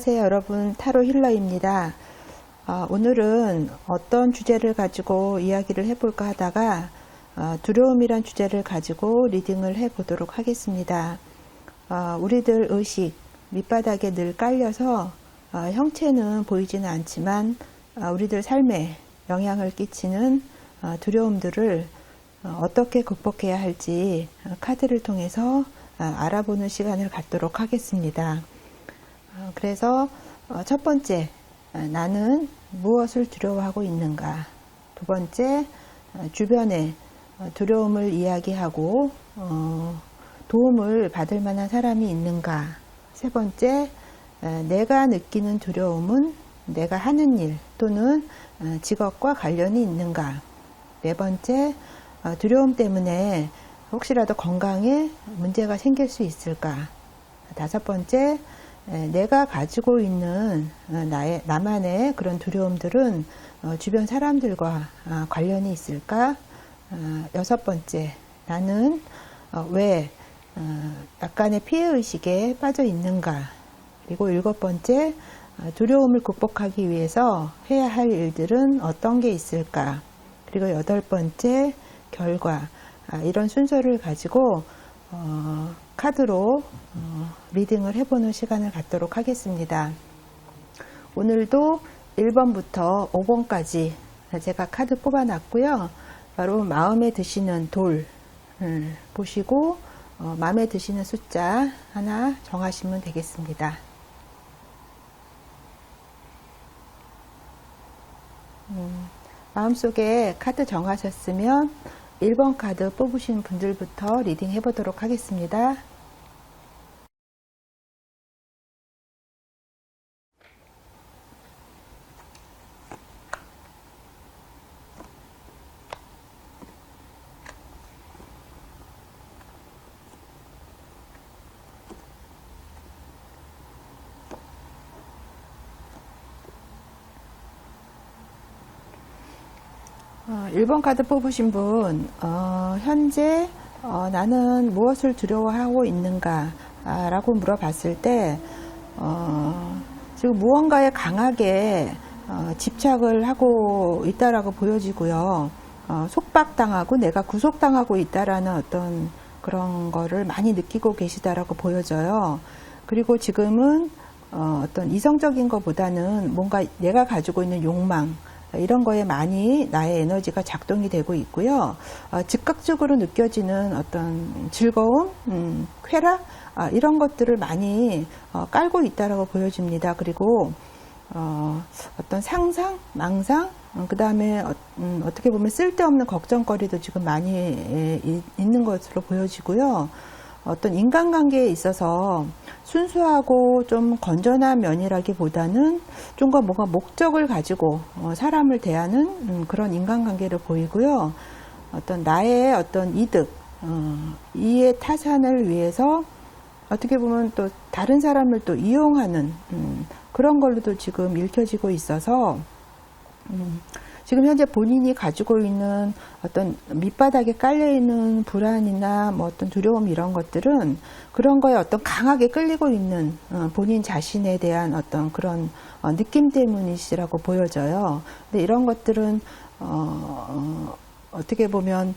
안녕하세요 여러분, 타로 힐러입니다. 오늘은 어떤 주제를 가지고 이야기를 해볼까 하다가 두려움이란 주제를 가지고 리딩을 해보도록 하겠습니다. 우리들 의식 밑바닥에 늘 깔려서 형체는 보이지는 않지만 우리들 삶에 영향을 끼치는 두려움들을 어떻게 극복해야 할지 카드를 통해서 알아보는 시간을 갖도록 하겠습니다. 그래서 첫 번째, 나는 무엇을 두려워하고 있는가? 두 번째, 주변에 두려움을 이야기하고 도움을 받을 만한 사람이 있는가? 세 번째, 내가 느끼는 두려움은 내가 하는 일 또는 직업과 관련이 있는가? 네 번째, 두려움 때문에 혹시라도 건강에 문제가 생길 수 있을까? 다섯 번째, 내가 가지고 있는 나만의 그런 두려움들은 주변 사람들과 관련이 있을까? 여섯 번째, 나는 왜 약간의 피해의식에 빠져 있는가? 그리고 일곱 번째, 두려움을 극복하기 위해서 해야 할 일들은 어떤 게 있을까? 그리고 여덟 번째, 결과. 이런 순서를 가지고 카드로 리딩을 해보는 시간을 갖도록 하겠습니다. 오늘도 1번부터 5번까지 제가 카드 뽑아놨고요. 바로 마음에 드시는 돌 보시고 마음에 드시는 숫자 하나 정하시면 되겠습니다. 마음속에 카드 정하셨으면 1번 카드 뽑으신 분들부터 리딩 해보도록 하겠습니다. 어, 1번 카드 뽑으신 분, 현재 나는 무엇을 두려워하고 있는가 라고 물어봤을 때 지금 무언가에 강하게 집착을 하고 있다라고 보여지고요. 속박당하고 내가 구속당하고 있다라는 어떤 그런 거를 많이 느끼고 계시다라고 보여져요. 그리고 지금은 어떤 이성적인 것보다는 뭔가 내가 가지고 있는 욕망 이런 거에 많이 나의 에너지가 작동이 되고 있고요. 즉각적으로 느껴지는 어떤 즐거움, 쾌락 이런 것들을 많이 깔고 있다라고 보여집니다. 그리고 어떤 상상, 망상, 그 다음에 어떻게 보면 쓸데없는 걱정거리도 지금 많이 있는 것으로 보여지고요. 어떤 인간관계에 있어서 순수하고 좀 건전한 면이라기보다는 좀 더 뭔가 목적을 가지고 사람을 대하는 그런 인간관계를 보이고요. 어떤 나의 어떤 이득, 이해 타산을 위해서 어떻게 보면 또 다른 사람을 또 이용하는 그런 걸로도 지금 읽혀지고 있어서 지금 현재 본인이 가지고 있는 어떤 밑바닥에 깔려있는 불안이나 뭐 어떤 두려움 이런 것들은 그런 거에 어떤 강하게 끌리고 있는 본인 자신에 대한 어떤 그런 느낌 때문이시라고 보여져요. 근데 이런 것들은 어떻게 보면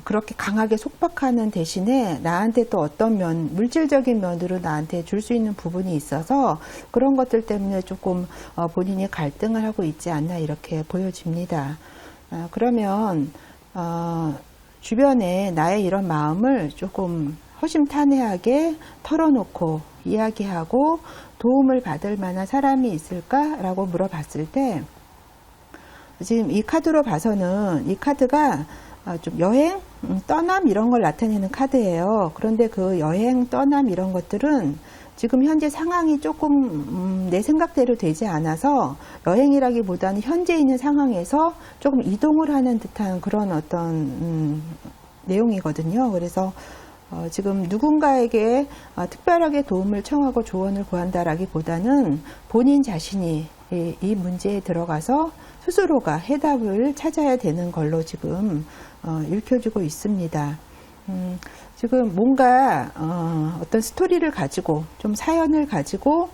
그렇게 강하게 속박하는 대신에 나한테 또 어떤 물질적인 면으로 나한테 줄 수 있는 부분이 있어서 그런 것들 때문에 조금 본인이 갈등을 하고 있지 않나 이렇게 보여집니다. 그러면 주변에 나의 이런 마음을 조금 허심탄회하게 털어놓고 이야기하고 도움을 받을 만한 사람이 있을까라고 물어봤을 때 지금 이 카드로 봐서는 이 카드가 좀 여행, 떠남 이런 걸 나타내는 카드예요. 그런데 그 여행, 떠남 이런 것들은 지금 현재 상황이 조금 내 생각대로 되지 않아서 여행이라기보다는 현재 있는 상황에서 조금 이동을 하는 듯한 그런 어떤 내용이거든요. 그래서 지금 누군가에게 특별하게 도움을 청하고 조언을 구한다라기보다는 본인 자신이 이 문제에 들어가서 스스로가 해답을 찾아야 되는 걸로 지금 읽혀지고 있습니다. 지금 뭔가 어떤 스토리를 가지고 좀 사연을 가지고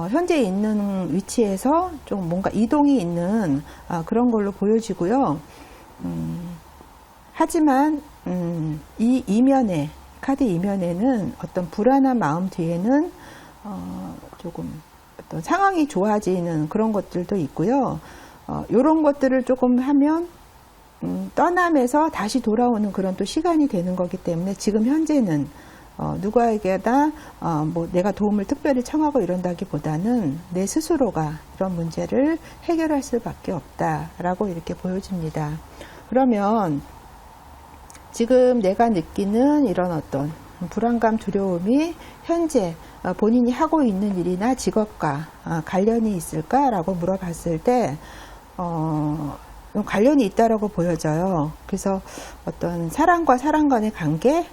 현재 있는 위치에서 좀 뭔가 이동이 있는 그런 걸로 보여지고요. 하지만 이 이면에, 카드 이면에는 어떤 불안한 마음 뒤에는 조금 어떤 상황이 좋아지는 그런 것들도 있고요. 이런 것들을 조금 하면 떠나면서 다시 돌아오는 그런 또 시간이 되는 거기 때문에 지금 현재는 누구에게나 뭐 내가 도움을 특별히 청하고 이런다기보다는 내 스스로가 이런 문제를 해결할 수밖에 없다라고 이렇게 보여집니다. 그러면 지금 내가 느끼는 이런 어떤 불안감, 두려움이 현재 본인이 하고 있는 일이나 직업과 관련이 있을까라고 물어봤을 때 관련이 있다라고 보여져요. 그래서 어떤 사람과 사람 간의 관계,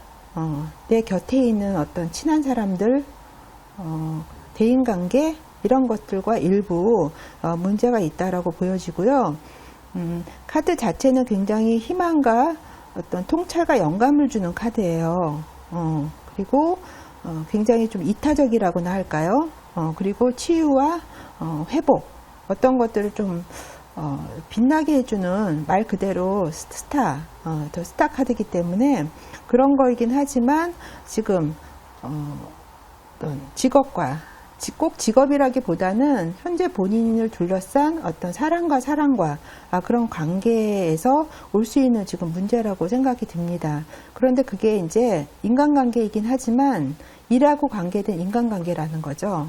내 곁에 있는 어떤 친한 사람들, 대인관계 이런 것들과 일부 문제가 있다라고 보여지고요. 카드 자체는 굉장히 희망과 어떤 통찰과 영감을 주는 카드예요. 그리고 굉장히 좀 이타적이라고나 할까요? 그리고 치유와 회복, 어떤 것들을 좀 빛나게 해주는 말 그대로 스타, 더 스타 카드이기 때문에 그런 거이긴 하지만 지금 직업과 꼭 직업이라기보다는 현재 본인을 둘러싼 어떤 사람과 그런 관계에서 올 수 있는 지금 문제라고 생각이 듭니다. 그런데 그게 이제 인간관계이긴 하지만 일하고 관계된 인간관계라는 거죠.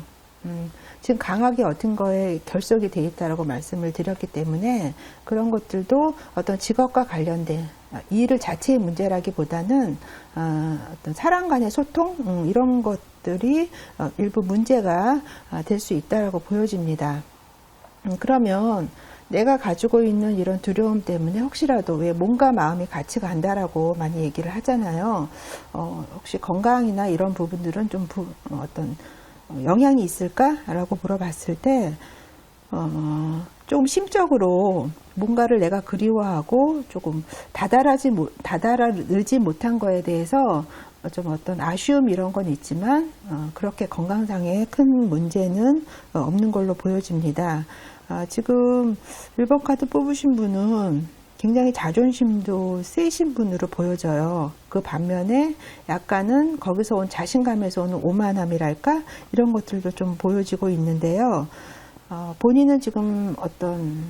지금 강하게 어떤 거에 결속이 되어 있다라고 말씀을 드렸기 때문에 그런 것들도 어떤 직업과 관련된 이 일 자체의 문제라기보다는 어떤 사람 간의 소통 이런 것들이 일부 문제가 될 수 있다라고 보여집니다. 그러면 내가 가지고 있는 이런 두려움 때문에 혹시라도 왜 몸과 마음이 같이 간다라고 많이 얘기를 하잖아요. 혹시 건강이나 이런 부분들은 좀 어떤 영향이 있을까라고 물어봤을 때 조금 심적으로 뭔가를 내가 그리워하고 조금 다다르지 못한 거에 대해서 좀 어떤 아쉬움 이런 건 있지만 그렇게 건강상의 큰 문제는 없는 걸로 보여집니다. 지금 1번 카드 뽑으신 분은 굉장히 자존심도 세신 분으로 보여져요. 그 반면에 약간은 거기서 온 자신감에서 오는 오만함이랄까? 이런 것들도 좀 보여지고 있는데요. 본인은 지금 어떤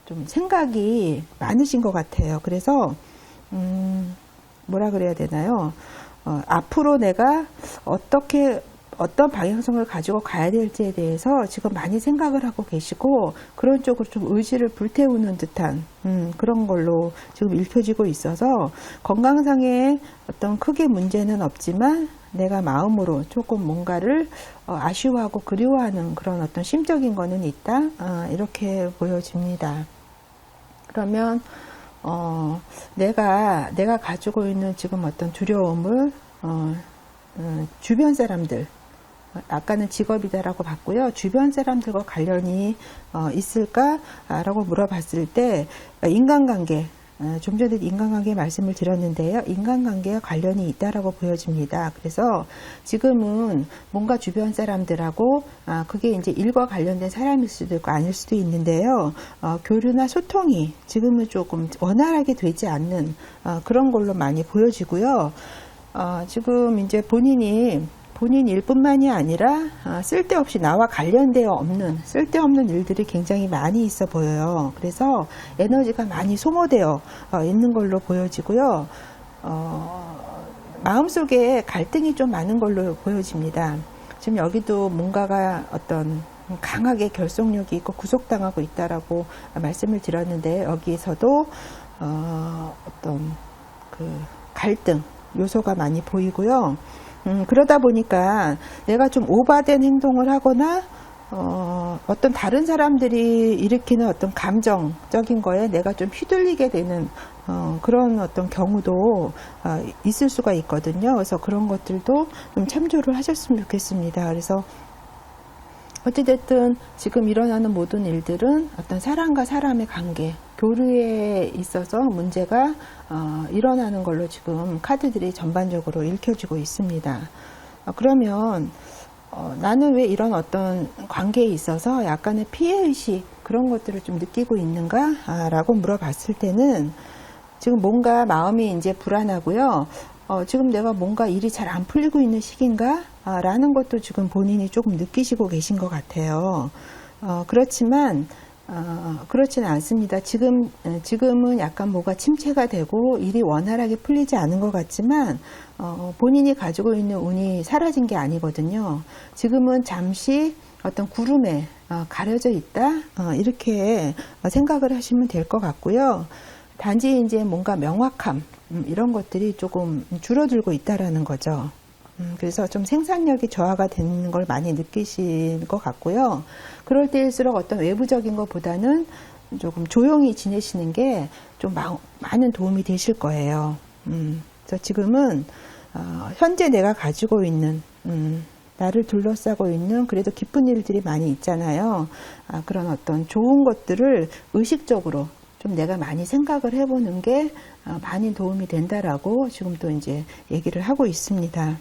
좀 생각이 많으신 것 같아요. 그래서 뭐라 그래야 되나요? 앞으로 내가 어떤 방향성을 가지고 가야 될지에 대해서 지금 많이 생각을 하고 계시고 그런 쪽으로 좀 의지를 불태우는 듯한 그런 걸로 지금 읽혀지고 있어서 건강상의 어떤 크게 문제는 없지만 내가 마음으로 조금 뭔가를 아쉬워하고 그리워하는 그런 어떤 심적인 거는 있다 이렇게 보여집니다. 그러면 내가 가지고 있는 지금 어떤 두려움을 주변 사람들, 아까는 직업이다라고 봤고요. 주변 사람들과 관련이 있을까라고 물어봤을 때 인간관계, 좀 전에 인간관계 말씀을 드렸는데요. 인간관계와 관련이 있다라고 보여집니다. 그래서 지금은 뭔가 주변 사람들하고 그게 이제 일과 관련된 사람일 수도 있고 아닐 수도 있는데요. 교류나 소통이 지금은 조금 원활하게 되지 않는 그런 걸로 많이 보여지고요. 지금 이제 본인 일뿐만이 아니라 쓸데없이 나와 관련되어 없는 쓸데없는 일들이 굉장히 많이 있어 보여요. 그래서 에너지가 많이 소모되어 있는 걸로 보여지고요. 마음속에 갈등이 좀 많은 걸로 보여집니다. 지금 여기도 뭔가가 어떤 강하게 결속력이 있고 구속당하고 있다라고 말씀을 드렸는데 여기에서도 어떤 그 갈등 요소가 많이 보이고요. 그러다 보니까 내가 좀 오바된 행동을 하거나 어떤 다른 사람들이 일으키는 어떤 감정적인 거에 내가 좀 휘둘리게 되는 그런 어떤 경우도 있을 수가 있거든요. 그래서 그런 것들도 좀 참조를 하셨으면 좋겠습니다. 그래서 어찌됐든 지금 일어나는 모든 일들은 어떤 사람과 사람의 관계, 교류에 있어서 문제가 일어나는 걸로 지금 카드들이 전반적으로 읽혀지고 있습니다. 그러면 나는 왜 이런 어떤 관계에 있어서 약간의 피해의식 그런 것들을 좀 느끼고 있는가? 라고 물어봤을 때는 지금 뭔가 마음이 이제 불안하고요. 지금 내가 뭔가 일이 잘 안 풀리고 있는 시기인가? 라는 것도 지금 본인이 조금 느끼시고 계신 것 같아요. 그렇지만, 그렇지는 않습니다. 지금은 약간 뭐가 침체가 되고 일이 원활하게 풀리지 않은 것 같지만, 본인이 가지고 있는 운이 사라진 게 아니거든요. 지금은 잠시 어떤 구름에 가려져 있다? 이렇게 생각을 하시면 될 것 같고요. 단지 이제 뭔가 명확함, 이런 것들이 조금 줄어들고 있다라는 거죠. 그래서 좀 생산력이 저하가 되는 걸 많이 느끼실 것 같고요. 그럴 때일수록 어떤 외부적인 것보다는 조금 조용히 지내시는 게 좀 많은 도움이 되실 거예요. 그래서 지금은 현재 내가 가지고 있는 나를 둘러싸고 있는 그래도 기쁜 일들이 많이 있잖아요. 그런 어떤 좋은 것들을 의식적으로 좀 내가 많이 생각을 해보는 게 많이 도움이 된다라고 지금 또 이제 얘기를 하고 있습니다.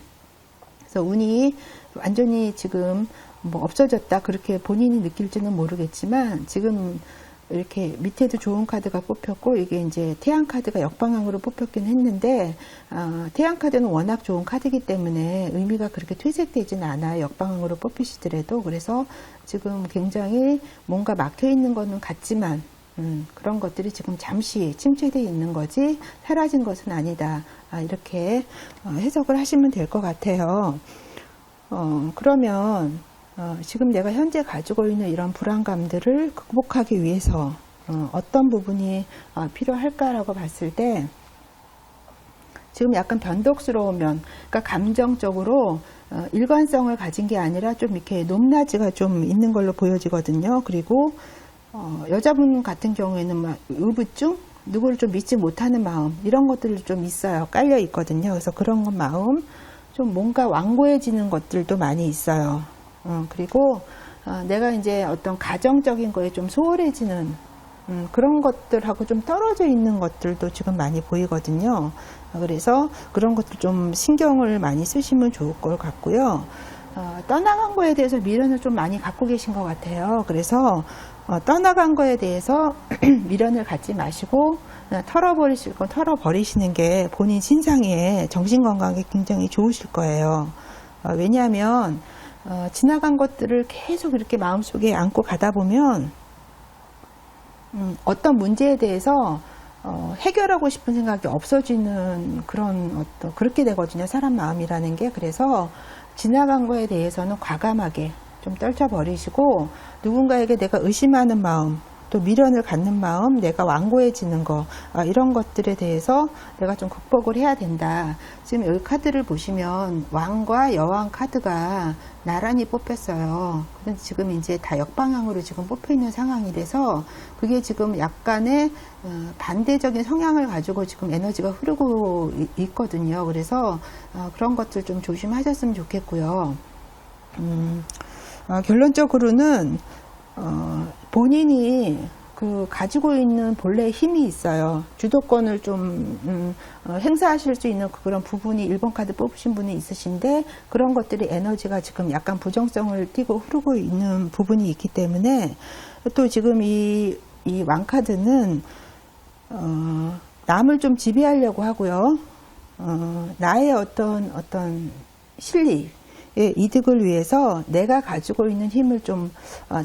그래서 운이 완전히 지금 뭐 없어졌다 그렇게 본인이 느낄지는 모르겠지만 지금 이렇게 밑에도 좋은 카드가 뽑혔고 이게 이제 태양 카드가 역방향으로 뽑혔긴 했는데 태양 카드는 워낙 좋은 카드이기 때문에 의미가 그렇게 퇴색되지는 않아요. 역방향으로 뽑히시더라도. 그래서 지금 굉장히 뭔가 막혀 있는 거는 같지만 그런 것들이 지금 잠시 침체되어 있는 거지 사라진 것은 아니다. 이렇게 해석을 하시면 될 것 같아요. 그러면 지금 내가 현재 가지고 있는 이런 불안감들을 극복하기 위해서 어떤 부분이 필요할까라고 봤을 때 지금 약간 변덕스러우면 그러니까 감정적으로 일관성을 가진 게 아니라 좀 이렇게 높낮이가 좀 있는 걸로 보여지거든요. 그리고 여자분 같은 경우에는 막 의부증, 누구를 좀 믿지 못하는 마음 이런 것들이 좀 있어요. 깔려 있거든요. 그래서 그런 것 마음 좀 뭔가 완고해지는 것들도 많이 있어요. 그리고 내가 이제 어떤 가정적인 거에 좀 소홀해지는 그런 것들하고 좀 떨어져 있는 것들도 지금 많이 보이거든요. 그래서 그런 것들 좀 신경을 많이 쓰시면 좋을 것 같고요. 떠나간 거에 대해서 미련을 좀 많이 갖고 계신 것 같아요. 그래서 떠나간 거에 대해서 미련을 갖지 마시고 그냥 털어버리실 건 털어버리시는 게 본인 신상에 정신건강에 굉장히 좋으실 거예요. 왜냐하면 지나간 것들을 계속 이렇게 마음속에 안고 가다 보면 어떤 문제에 대해서 해결하고 싶은 생각이 없어지는 그렇게 되거든요. 사람 마음이라는 게. 그래서 지나간 거에 대해서는 과감하게 좀 떨쳐버리시고 누군가에게 내가 의심하는 마음 또 미련을 갖는 마음 내가 완고해지는 거 이런 것들에 대해서 내가 좀 극복을 해야 된다. 지금 여기 카드를 보시면 왕과 여왕 카드가 나란히 뽑혔어요. 근데 지금 이제 다 역방향으로 지금 뽑혀 있는 상황이라서 그게 지금 약간의 반대적인 성향을 가지고 지금 에너지가 흐르고 있거든요. 그래서 그런 것들 좀 조심하셨으면 좋겠고요. 결론적으로는 본인이 가지고 있는 본래의 힘이 있어요. 주도권을 좀 행사하실 수 있는 그런 부분이 1번 카드 뽑으신 분이 있으신데 그런 것들이 에너지가 지금 약간 부정성을 띠고 흐르고 있는 부분이 있기 때문에 또 지금 이 왕카드는 남을 좀 지배하려고 하고요. 나의 어떤 실리 이득을 위해서 내가 가지고 있는 힘을 좀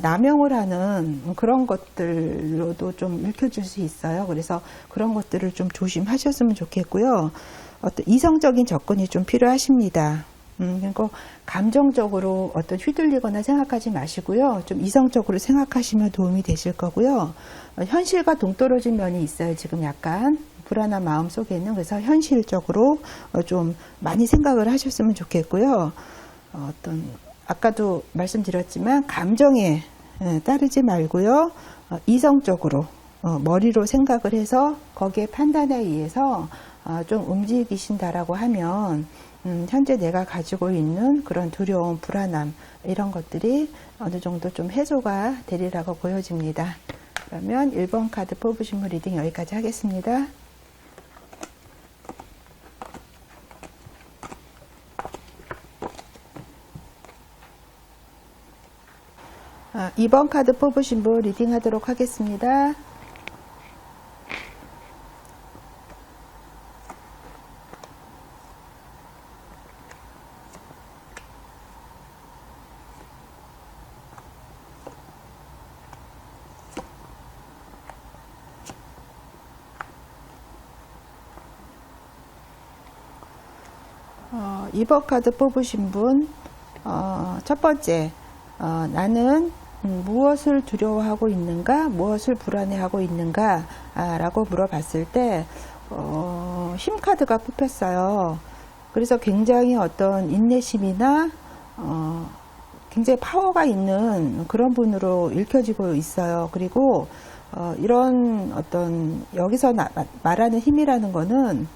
남용을 하는 그런 것들로도 좀 읽혀줄 수 있어요. 그래서 그런 것들을 좀 조심하셨으면 좋겠고요. 어떤 이성적인 접근이 좀 필요하십니다. 그리고 감정적으로 어떤 휘둘리거나 생각하지 마시고요. 좀 이성적으로 생각하시면 도움이 되실 거고요. 현실과 동떨어진 면이 있어요. 지금 약간 불안한 마음 속에는. 그래서 현실적으로 좀 많이 생각을 하셨으면 좋겠고요. 아까도 말씀드렸지만 감정에 따르지 말고요. 이성적으로 머리로 생각을 해서 거기에 판단에 의해서 좀 움직이신다라고 하면 현재 내가 가지고 있는 그런 두려움, 불안함 이런 것들이 어느 정도 좀 해소가 되리라고 보여집니다. 그러면 1번 카드 뽑으신 분 리딩 여기까지 하겠습니다. 2번 카드 뽑으신 분 리딩 하도록 하겠습니다. 어, 2번 카드 뽑으신 분, 첫 번째, 나는 무엇을 두려워하고 있는가, 무엇을 불안해하고 있는가, 라고 물어봤을 때, 힘 카드가 뽑혔어요. 그래서 굉장히 어떤 인내심이나, 굉장히 파워가 있는 그런 분으로 읽혀지고 있어요. 그리고, 이런 어떤, 여기서 말하는 힘이라는 거는,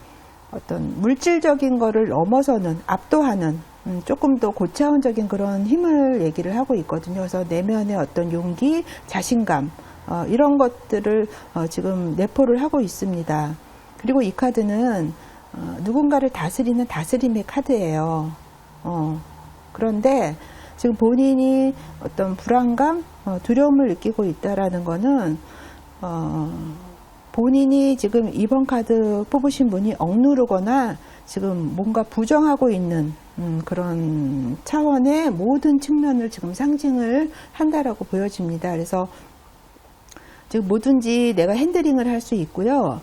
어떤 물질적인 거를 넘어서는 압도하는 조금 더 고차원적인 그런 힘을 얘기를 하고 있거든요. 그래서 내면의 어떤 용기, 자신감 이런 것들을 지금 내포를 하고 있습니다. 그리고 이 카드는 누군가를 다스리는 다스림의 카드예요. 그런데 지금 본인이 어떤 불안감, 두려움을 느끼고 있다라는 거는 본인이 지금 2번 카드 뽑으신 분이 억누르거나 지금 뭔가 부정하고 있는 그런 차원의 모든 측면을 지금 상징을 한다라고 보여집니다. 그래서 지금 뭐든지 내가 핸들링을 할 수 있고요.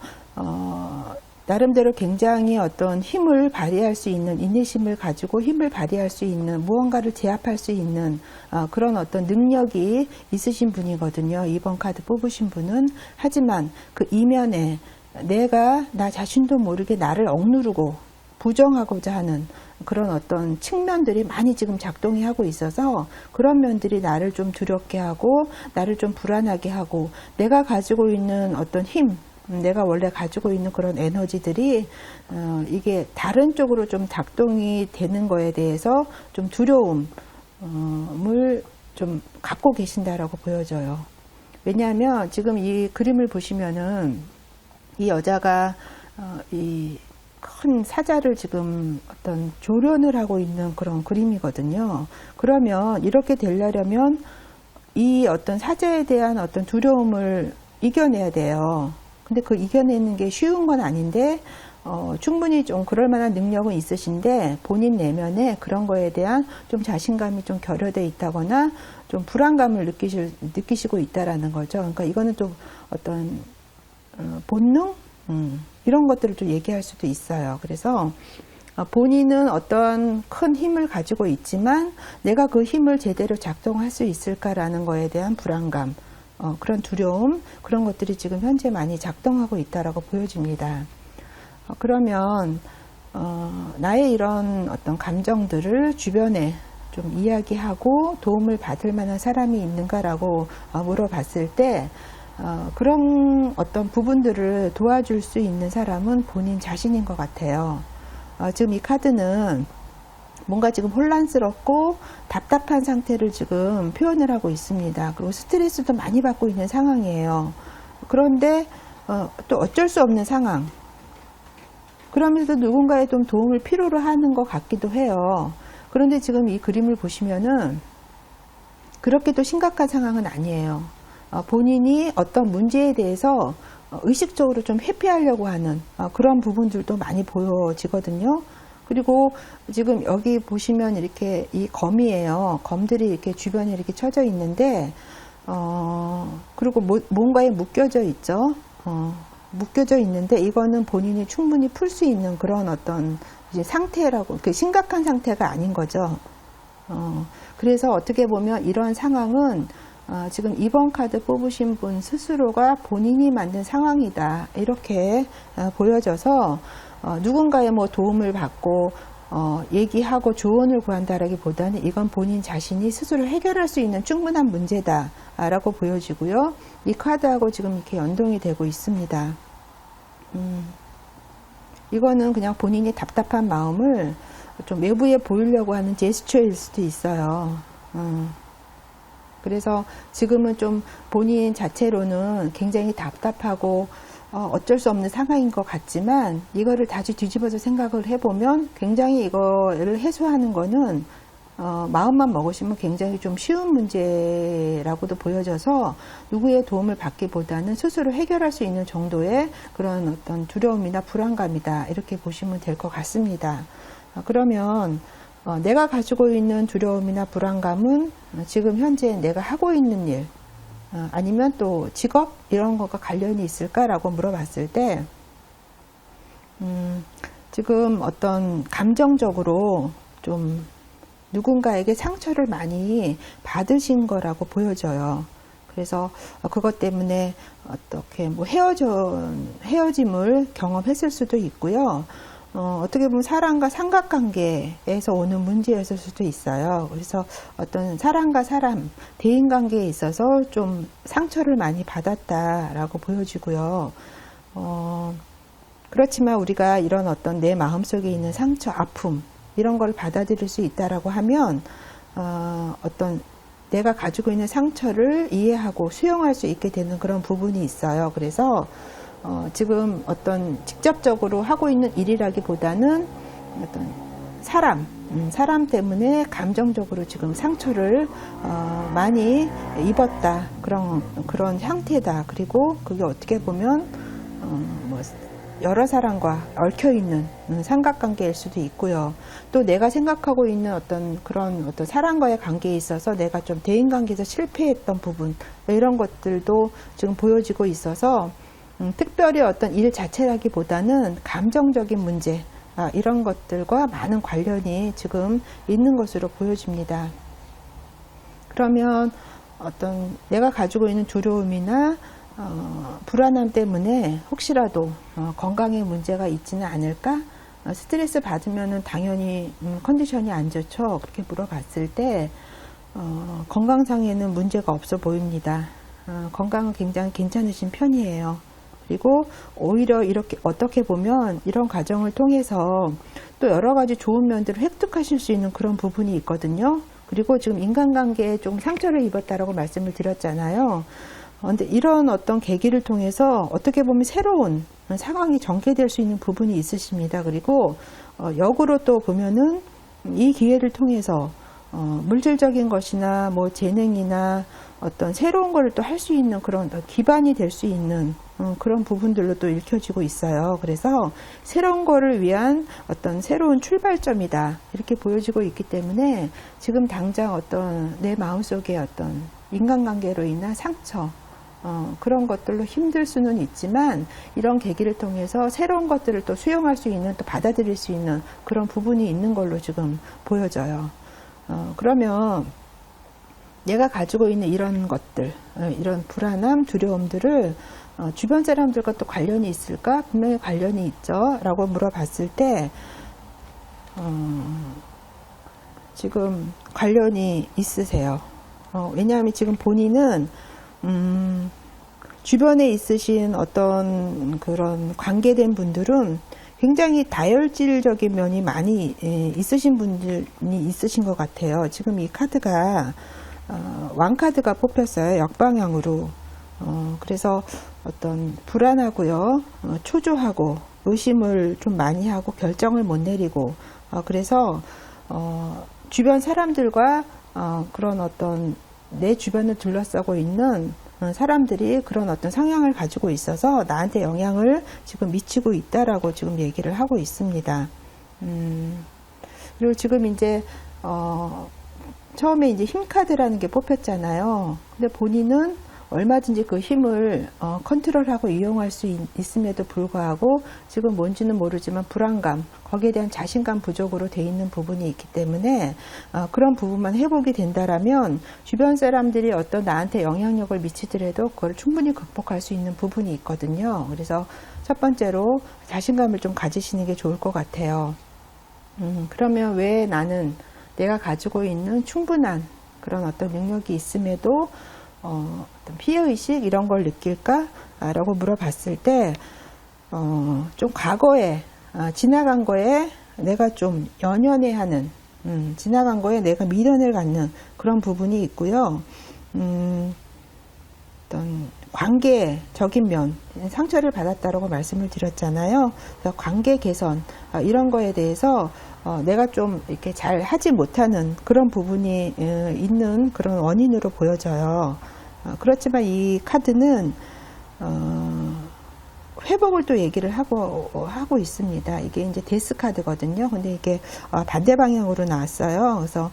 나름대로 굉장히 어떤 힘을 발휘할 수 있는, 인내심을 가지고 힘을 발휘할 수 있는, 무언가를 제압할 수 있는 그런 어떤 능력이 있으신 분이거든요. 2번 카드 뽑으신 분은. 하지만 그 이면에 내가 나 자신도 모르게 나를 억누르고 부정하고자 하는 그런 어떤 측면들이 많이 지금 작동이 하고 있어서 그런 면들이 나를 좀 두렵게 하고 나를 좀 불안하게 하고 내가 가지고 있는 어떤 힘, 내가 원래 가지고 있는 그런 에너지들이 이게 다른 쪽으로 좀 작동이 되는 거에 대해서 좀 두려움을 좀 갖고 계신다라고 보여져요. 왜냐하면 지금 이 그림을 보시면은 이 여자가 이 큰 사자를 지금 어떤 조련을 하고 있는 그런 그림이거든요. 그러면 이렇게 되려면 이 어떤 사자에 대한 어떤 두려움을 이겨내야 돼요. 근데 그 이겨내는 게 쉬운 건 아닌데 충분히 좀 그럴 만한 능력은 있으신데 본인 내면에 그런 거에 대한 좀 자신감이 좀 결여되어 있다거나 좀 불안감을 느끼시고 있다라는 거죠. 그러니까 이거는 좀 어떤 본능 이런 것들을 좀 얘기할 수도 있어요. 그래서 본인은 어떤 큰 힘을 가지고 있지만 내가 그 힘을 제대로 작동할 수 있을까라는 거에 대한 불안감, 그런 두려움, 그런 것들이 지금 현재 많이 작동하고 있다라고 보여집니다. 그러면 나의 이런 어떤 감정들을 주변에 좀 이야기하고 도움을 받을 만한 사람이 있는가라고 물어봤을 때 그런 어떤 부분들을 도와줄 수 있는 사람은 본인 자신인 것 같아요. 지금 이 카드는 뭔가 지금 혼란스럽고 답답한 상태를 지금 표현을 하고 있습니다. 그리고 스트레스도 많이 받고 있는 상황이에요. 그런데 또 어쩔 수 없는 상황. 그러면서 누군가의 좀 도움을 필요로 하는 것 같기도 해요. 그런데 지금 이 그림을 보시면은 그렇게 또 심각한 상황은 아니에요. 본인이 어떤 문제에 대해서 의식적으로 좀 회피하려고 하는 그런 부분들도 많이 보여지거든요. 그리고 지금 여기 보시면 이렇게 이 검이에요. 검들이 이렇게 주변에 이렇게 쳐져 있는데, 그리고 뭔가에 묶여져 있죠. 묶여져 있는데, 이거는 본인이 충분히 풀 수 있는 그런 어떤 이제 상태라고, 그 심각한 상태가 아닌 거죠. 그래서 어떻게 보면 이런 상황은 지금 2번 카드 뽑으신 분 스스로가 본인이 만든 상황이다. 이렇게 보여져서 누군가의 뭐 도움을 받고 얘기하고 조언을 구한다라기보다는 이건 본인 자신이 스스로 해결할 수 있는 충분한 문제다라고 보여지고요. 이 카드하고 지금 이렇게 연동이 되고 있습니다. 이거는 그냥 본인이 답답한 마음을 좀 외부에 보이려고 하는 제스처일 수도 있어요. 그래서 지금은 좀 본인 자체로는 굉장히 답답하고 어쩔 수 없는 상황인 것 같지만 이거를 다시 뒤집어서 생각을 해보면 굉장히 이거를 해소하는 거는 마음만 먹으시면 굉장히 좀 쉬운 문제라고도 보여져서 누구의 도움을 받기보다는 스스로 해결할 수 있는 정도의 그런 어떤 두려움이나 불안감이다. 이렇게 보시면 될 것 같습니다. 그러면 내가 가지고 있는 두려움이나 불안감은 지금 현재 내가 하고 있는 일, 아니면 또 직업 이런 것과 관련이 있을까라고 물어봤을 때 지금 어떤 감정적으로 좀 누군가에게 상처를 많이 받으신 거라고 보여져요. 그래서 그것 때문에 어떻게 뭐 헤어짐을 경험했을 수도 있고요. 어떻게 보면 사람과 삼각관계에서 오는 문제였을 수도 있어요. 그래서 어떤 사람과 사람, 대인관계에 있어서 좀 상처를 많이 받았다라고 보여지고요. 그렇지만 우리가 이런 어떤 내 마음속에 있는 상처, 아픔 이런 걸 받아들일 수 있다라고 하면 어떤 내가 가지고 있는 상처를 이해하고 수용할 수 있게 되는 그런 부분이 있어요. 그래서 지금 어떤 직접적으로 하고 있는 일이라기보다는 어떤 사람 때문에 감정적으로 지금 상처를 많이 입었다. 그런 형태다. 그리고 그게 어떻게 보면 뭐 여러 사람과 얽혀있는 삼각관계일 수도 있고요. 또 내가 생각하고 있는 어떤 그런 어떤 사람과의 관계에 있어서 내가 좀 대인관계에서 실패했던 부분 이런 것들도 지금 보여지고 있어서 특별히 어떤 일 자체라기보다는 감정적인 문제 이런 것들과 많은 관련이 지금 있는 것으로 보여집니다. 그러면 어떤 내가 가지고 있는 두려움이나 불안함 때문에 혹시라도 건강에 문제가 있지는 않을까? 스트레스 받으면 당연히 컨디션이 안 좋죠. 그렇게 물어봤을 때 건강상에는 문제가 없어 보입니다. 건강은 굉장히 괜찮으신 편이에요. 그리고 오히려 이렇게 어떻게 보면 이런 과정을 통해서 또 여러 가지 좋은 면들을 획득하실 수 있는 그런 부분이 있거든요. 그리고 지금 인간관계에 좀 상처를 입었다라고 말씀을 드렸잖아요. 근데 이런 어떤 계기를 통해서 어떻게 보면 새로운 상황이 전개될 수 있는 부분이 있으십니다. 그리고 역으로 또 보면은 이 기회를 통해서 물질적인 것이나 뭐 재능이나 어떤 새로운 걸 또 할 수 있는 그런 기반이 될 수 있는 그런 부분들로 또 읽혀지고 있어요. 그래서 새로운 거를 위한 어떤 새로운 출발점이다 이렇게 보여지고 있기 때문에 지금 당장 어떤 내 마음속에 어떤 인간관계로 인한 상처 그런 것들로 힘들 수는 있지만 이런 계기를 통해서 새로운 것들을 또 수용할 수 있는 또 받아들일 수 있는 그런 부분이 있는 걸로 지금 보여져요. 그러면 내가 가지고 있는 이런 것들, 이런 불안함, 두려움들을 주변 사람들과 또 관련이 있을까? 분명히 관련이 있죠. 라고 물어봤을 때 지금 관련이 있으세요. 왜냐하면 지금 본인은 주변에 있으신 어떤 그런 관계된 분들은 굉장히 다혈질적인 면이 많이 있으신 분들이 있으신 것 같아요. 지금 이 카드가 왕카드가 뽑혔어요. 역방향으로. 그래서 어떤 불안하고요. 초조하고 의심을 좀 많이 하고 결정을 못 내리고 그래서 주변 사람들과 그런 어떤 내 주변을 둘러싸고 있는 사람들이 그런 어떤 성향을 가지고 있어서 나한테 영향을 지금 미치고 있다라고 지금 얘기를 하고 있습니다. 그리고 지금 이제 처음에 이제 힘 카드라는 게 뽑혔잖아요. 근데 본인은 얼마든지 그 힘을 컨트롤하고 이용할 수 있음에도 불구하고 지금 뭔지는 모르지만 불안감, 거기에 대한 자신감 부족으로 돼 있는 부분이 있기 때문에 그런 부분만 회복이 된다라면 주변 사람들이 어떤 나한테 영향력을 미치더라도 그걸 충분히 극복할 수 있는 부분이 있거든요. 그래서 첫 번째로 자신감을 좀 가지시는 게 좋을 것 같아요. 그러면 왜 나는 내가 가지고 있는 충분한 그런 어떤 능력이 있음에도 어떤 피해의식 이런 걸 느낄까? 라고 물어봤을 때, 좀 과거에, 지나간 거에 내가 좀 연연해하는, 지나간 거에 내가 미련을 갖는 그런 부분이 있고요. 어떤 관계적인 면, 상처를 받았다라고 말씀을 드렸잖아요. 그래서 관계 개선, 이런 거에 대해서 내가 좀 이렇게 잘 하지 못하는 그런 부분이 있는 그런 원인으로 보여져요. 그렇지만 이 카드는 회복을 또 얘기를 하고 있습니다. 이게 이제 데스 카드거든요. 근데 이게 반대 방향으로 나왔어요. 그래서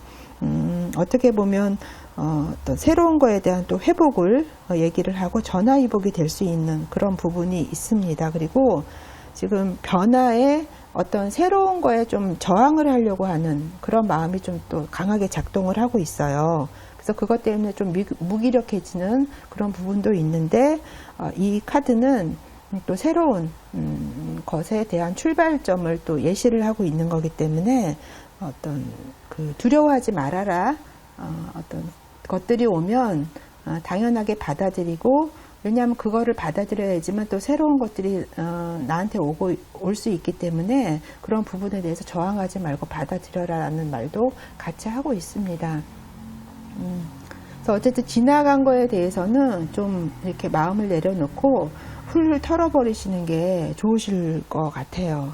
어떻게 보면 또 새로운 거에 대한 또 회복을 얘기를 하고 전화위복이 될 수 있는 그런 부분이 있습니다. 그리고 지금 변화에 어떤 새로운 거에 좀 저항을 하려고 하는 그런 마음이 좀 또 강하게 작동을 하고 있어요. 그래서 그것 때문에 좀 무기력해지는 그런 부분도 있는데 이 카드는 또 새로운 것에 대한 출발점을 또 예시를 하고 있는 거기 때문에 어떤 그 두려워하지 말아라. 어떤 것들이 오면 당연하게 받아들이고, 왜냐하면 그거를 받아들여야지만 또 새로운 것들이 나한테 올 수 있기 때문에 그런 부분에 대해서 저항하지 말고 받아들여라라는 말도 같이 하고 있습니다. 그래서 어쨌든 지나간 거에 대해서는 좀 이렇게 마음을 내려놓고 훌훌 털어버리시는 게 좋으실 것 같아요.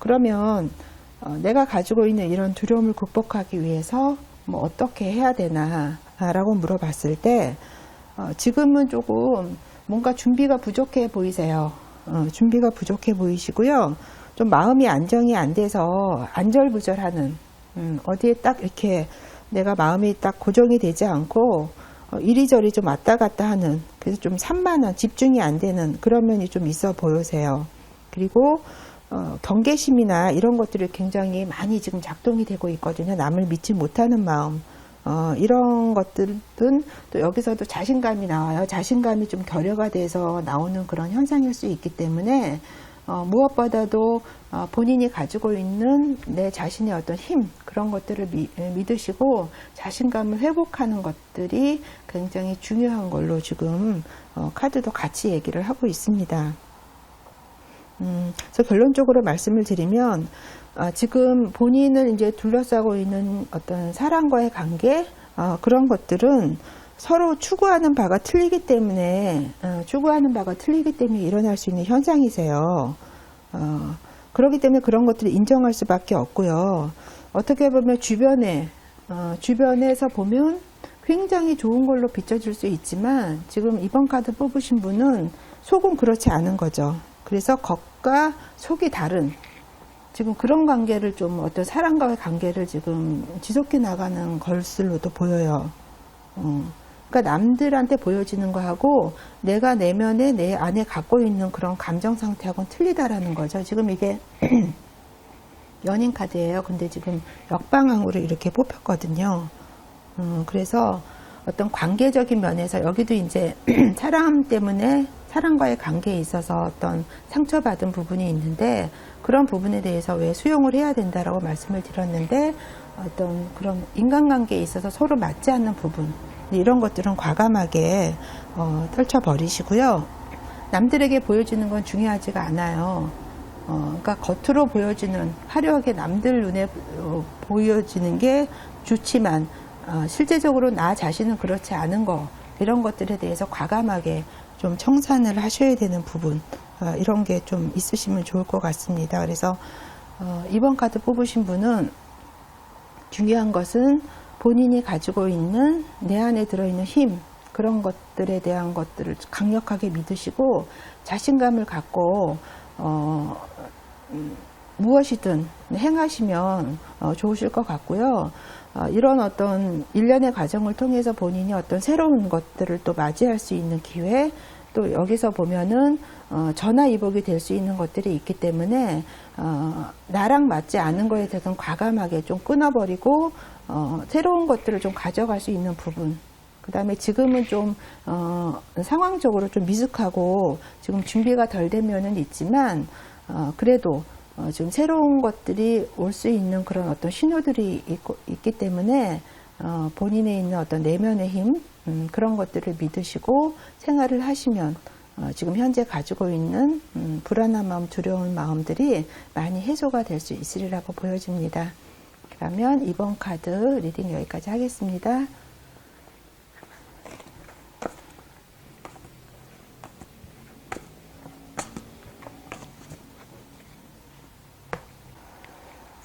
그러면 내가 가지고 있는 이런 두려움을 극복하기 위해서 뭐 어떻게 해야 되나 라고 물어봤을 때 지금은 조금 뭔가 준비가 부족해 보이세요. 준비가 부족해 보이시고요. 좀 마음이 안정이 안 돼서 안절부절하는 어디에 딱 이렇게 내가 마음이 딱 고정이 되지 않고 이리저리 좀 왔다 갔다 하는, 그래서 좀 산만한, 집중이 안 되는 그런 면이 좀 있어 보이세요. 그리고 경계심이나 이런 것들이 굉장히 많이 지금 작동이 되고 있거든요. 남을 믿지 못하는 마음, 이런 것들은 또 여기서도 자신감이 나와요. 자신감이 좀 결여가 돼서 나오는 그런 현상일 수 있기 때문에 무엇보다도 본인이 가지고 있는 내 자신의 어떤 힘, 그런 것들을 믿으시고 자신감을 회복하는 것들이 굉장히 중요한 걸로 지금 카드도 같이 얘기를 하고 있습니다. 그래서 결론적으로 말씀을 드리면 지금 본인을 이제 둘러싸고 있는 어떤 사람과의 관계, 그런 것들은 서로 추구하는 바가 틀리기 때문에 일어날 수 있는 현상이세요. 그렇기 때문에 그런 것들을 인정할 수밖에 없고요. 어떻게 보면 주변에서 보면 굉장히 좋은 걸로 비춰질 수 있지만 지금 이번 카드 뽑으신 분은 속은 그렇지 않은 거죠. 그래서 겉과 속이 다른 지금 그런 관계를 좀 어떤 사람과의 관계를 지금 지속해 나가는 것으로도 보여요. 그러니까 남들한테 보여지는 거하고 내가 내면에 내 안에 갖고 있는 그런 감정 상태하고는 틀리다라는 거죠. 지금 이게 연인 카드예요. 근데 지금 역방향으로 이렇게 뽑혔거든요. 그래서 어떤 관계적인 면에서 여기도 이제 사람 때문에 사람과의 관계에 있어서 어떤 상처받은 부분이 있는데 그런 부분에 대해서 왜 수용을 해야 된다라고 말씀을 드렸는데 어떤 그런 인간관계에 있어서 서로 맞지 않는 부분, 이런 것들은 과감하게 떨쳐버리시고요. 남들에게 보여지는 건 중요하지가 않아요. 그러니까 겉으로 보여지는 화려하게 남들 눈에 보여지는 게 좋지만 실제적으로 나 자신은 그렇지 않은 거, 이런 것들에 대해서 과감하게 좀 청산을 하셔야 되는 부분, 이런 게 좀 있으시면 좋을 것 같습니다. 그래서 이번 카드 뽑으신 분은 중요한 것은 본인이 가지고 있는 내 안에 들어있는 힘, 그런 것들에 대한 것들을 강력하게 믿으시고 자신감을 갖고 무엇이든 행하시면 좋으실 것 같고요. 이런 어떤 일련의 과정을 통해서 본인이 어떤 새로운 것들을 또 맞이할 수 있는 기회, 또 여기서 보면은 전화위복이 될 수 있는 것들이 있기 때문에 나랑 맞지 않은 거에 대해서는 과감하게 좀 끊어버리고 새로운 것들을 좀 가져갈 수 있는 부분, 그 다음에 지금은 좀 상황적으로 좀 미숙하고 지금 준비가 덜 되면은 있지만 그래도 지금 새로운 것들이 올 수 있는 그런 어떤 신호들이 있기 때문에 본인에 있는 어떤 내면의 힘, 그런 것들을 믿으시고 생활을 하시면 지금 현재 가지고 있는 불안한 마음, 두려운 마음들이 많이 해소가 될 수 있으리라고 보여집니다. 그러면 이번 카드 리딩 여기까지 하겠습니다.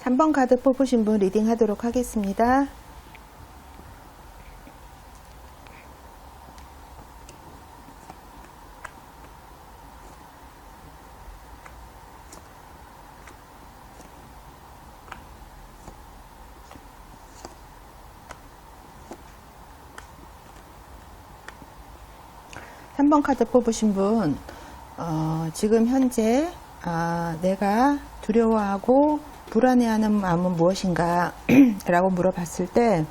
3번 카드 뽑으신 분 리딩 하도록 하겠습니다. 삼 번 카드 뽑으신 분, 지금 현재 내가 두려워하고 불안해하는 마음은 무엇인가 라고 물어봤을 때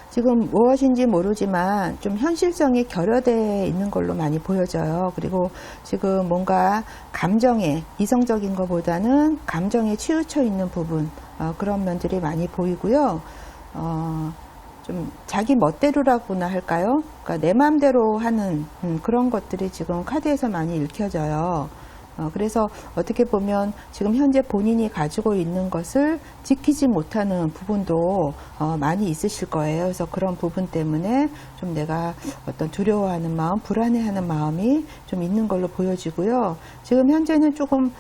지금 무엇인지 모르지만 좀 현실성이 결여되어 있는 걸로 많이 보여져요. 그리고 지금 뭔가 감정에, 이성적인 것보다는 감정에 치우쳐 있는 부분, 그런 면들이 많이 보이고요. 좀 자기 멋대로라고나 할까요? 그러니까 내 마음대로 하는 그런 것들이 지금 카드에서 많이 읽혀져요. 그래서 어떻게 보면 지금 현재 본인이 가지고 있는 것을 지키지 못하는 부분도 많이 있으실 거예요. 그래서 그런 부분 때문에 좀 내가 어떤 두려워하는 마음, 불안해하는 마음이 좀 있는 걸로 보여지고요. 지금 현재는 조금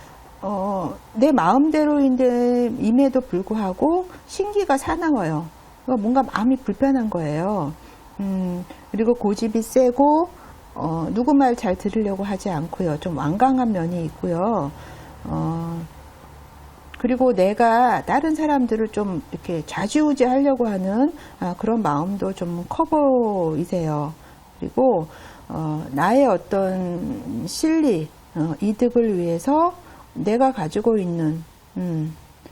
내 마음대로임에도 불구하고 신기가 사나워요. 뭔가 마음이 불편한 거예요. 그리고 고집이 세고 누구 말 잘 들으려고 하지 않고요. 좀 완강한 면이 있고요. 그리고 내가 다른 사람들을 좀 이렇게 좌지우지 하려고 하는 그런 마음도 좀 커 보이세요. 그리고 나의 어떤 실리, 이득을 위해서 내가 가지고 있는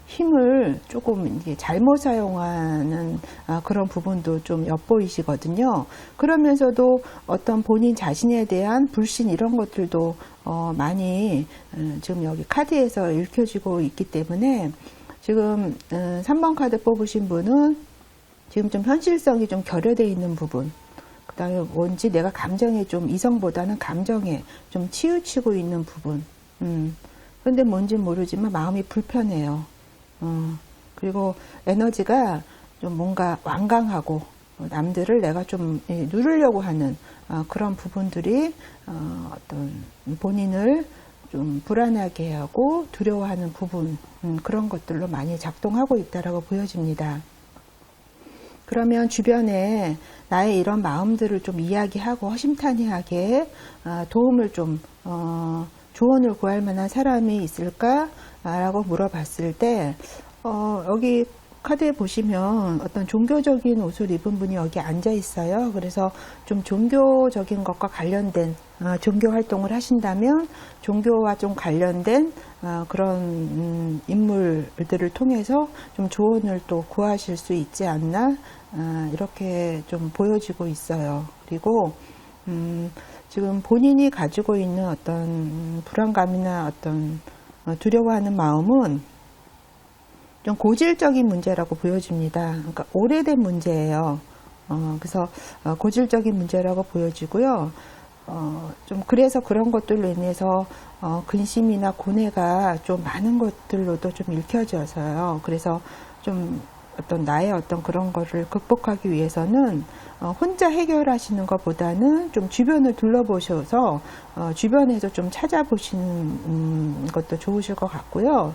힘을 조금 이게 잘못 사용하는 그런 부분도 좀 엿보이시거든요. 그러면서도 어떤 본인 자신에 대한 불신 이런 것들도 많이 지금 여기 카드에서 읽혀지고 있기 때문에 지금 3번 카드 뽑으신 분은 지금 좀 현실성이 좀 결여되어 있는 부분, 그 다음에 뭔지 내가 감정에 좀 이성보다는 감정에 좀 치우치고 있는 부분, 그런데 뭔지 모르지만 마음이 불편해요. 그리고 에너지가 좀 뭔가 완강하고 남들을 내가 좀 누르려고 하는 그런 부분들이 어떤 본인을 좀 불안하게 하고 두려워하는 부분, 그런 것들로 많이 작동하고 있다라고 보여집니다. 그러면 주변에 나의 이런 마음들을 좀 이야기하고 허심탄회하게 도움을 좀 조언을 구할 만한 사람이 있을까? 라고 물어봤을 때 여기 카드에 보시면 어떤 종교적인 옷을 입은 분이 여기 앉아 있어요. 그래서 좀 종교적인 것과 관련된 종교 활동을 하신다면 종교와 좀 관련된 그런 인물들을 통해서 좀 조언을 또 구하실 수 있지 않나 이렇게 좀 보여지고 있어요. 그리고 지금 본인이 가지고 있는 어떤 불안감이나 어떤 두려워하는 마음은 좀 고질적인 문제라고 보여집니다. 그러니까 오래된 문제예요. 그래서 고질적인 문제라고 보여지고요. 좀 그래서 그런 것들로 인해서 근심이나 고뇌가 좀 많은 것들로도 좀 읽혀져서요. 그래서 좀 어떤 나의 어떤 그런 거를 극복하기 위해서는 혼자 해결하시는 것보다는 좀 주변을 둘러보셔서 주변에서 좀 찾아보시는 것도 좋으실 것 같고요.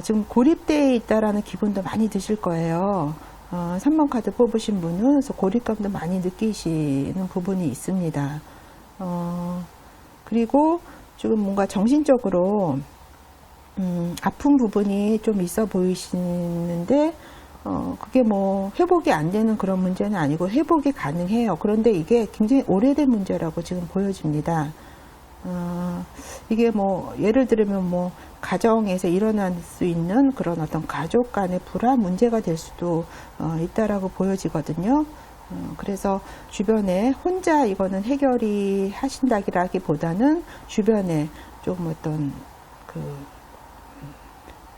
지금 고립되어 있다라는 기분도 많이 드실 거예요. 3번 카드 뽑으신 분은 그래서 고립감도 많이 느끼시는 부분이 있습니다. 그리고 지금 뭔가 정신적으로 아픈 부분이 좀 있어 보이시는데 그게 뭐 회복이 안 되는 그런 문제는 아니고 회복이 가능해요. 그런데 이게 굉장히 오래된 문제라고 지금 보여집니다. 이게 뭐 예를 들면 뭐 가정에서 일어날 수 있는 그런 어떤 가족 간의 불화 문제가 될 수도 있다라고 보여지거든요. 그래서 주변에 혼자 이거는 해결이 하신다기보다는 주변에 좀 어떤 그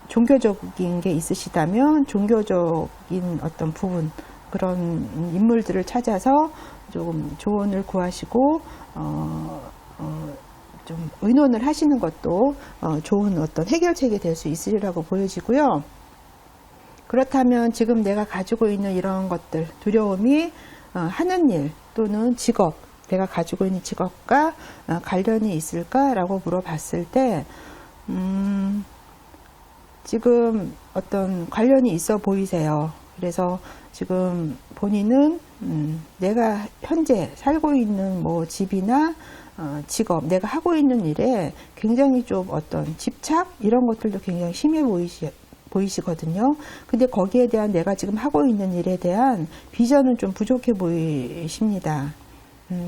종교적인 게 있으시다면 종교적인 어떤 부분 그런 인물들을 찾아서 조금 조언을 구하시고 좀 의논을 하시는 것도 좋은 어떤 해결책이 될 수 있으리라고 보여지고요. 그렇다면 지금 내가 가지고 있는 이런 것들, 두려움이 하는 일 또는 직업, 내가 가지고 있는 직업과 관련이 있을까라고 물어봤을 때 지금 어떤 관련이 있어 보이세요. 그래서 지금 본인은 내가 현재 살고 있는 뭐 집이나 직업, 내가 하고 있는 일에 굉장히 좀 어떤 집착 이런 것들도 굉장히 심해 보이시거든요. 근데 거기에 대한 내가 지금 하고 있는 일에 대한 비전은 좀 부족해 보이십니다.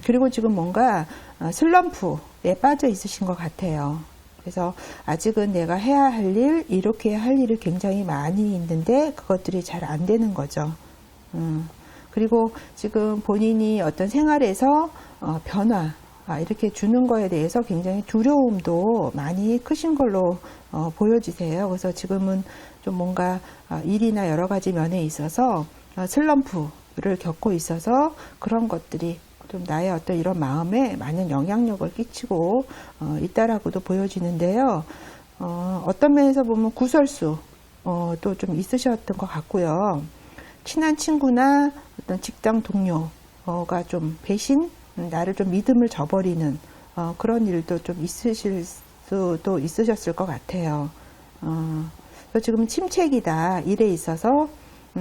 그리고 지금 뭔가 슬럼프에 빠져 있으신 것 같아요. 그래서 아직은 내가 해야 할 일, 이렇게 할 일이 굉장히 많이 있는데 그것들이 잘 안 되는 거죠. 그리고 지금 본인이 어떤 생활에서 변화, 이렇게 주는 거에 대해서 굉장히 두려움도 많이 크신 걸로 보여지세요. 그래서 지금은 좀 뭔가 일이나 여러 가지 면에 있어서 슬럼프를 겪고 있어서 그런 것들이 좀 나의 어떤 이런 마음에 많은 영향력을 끼치고 있다라고도 보여지는데요. 어떤 면에서 보면 구설수 또 좀 있으셨던 것 같고요. 친한 친구나 어떤 직장 동료가 좀 배신, 나를 좀 믿음을 저버리는 그런 일도 좀 있으실 수도 있으셨을 것 같아요. 지금 침체기다, 일에 있어서.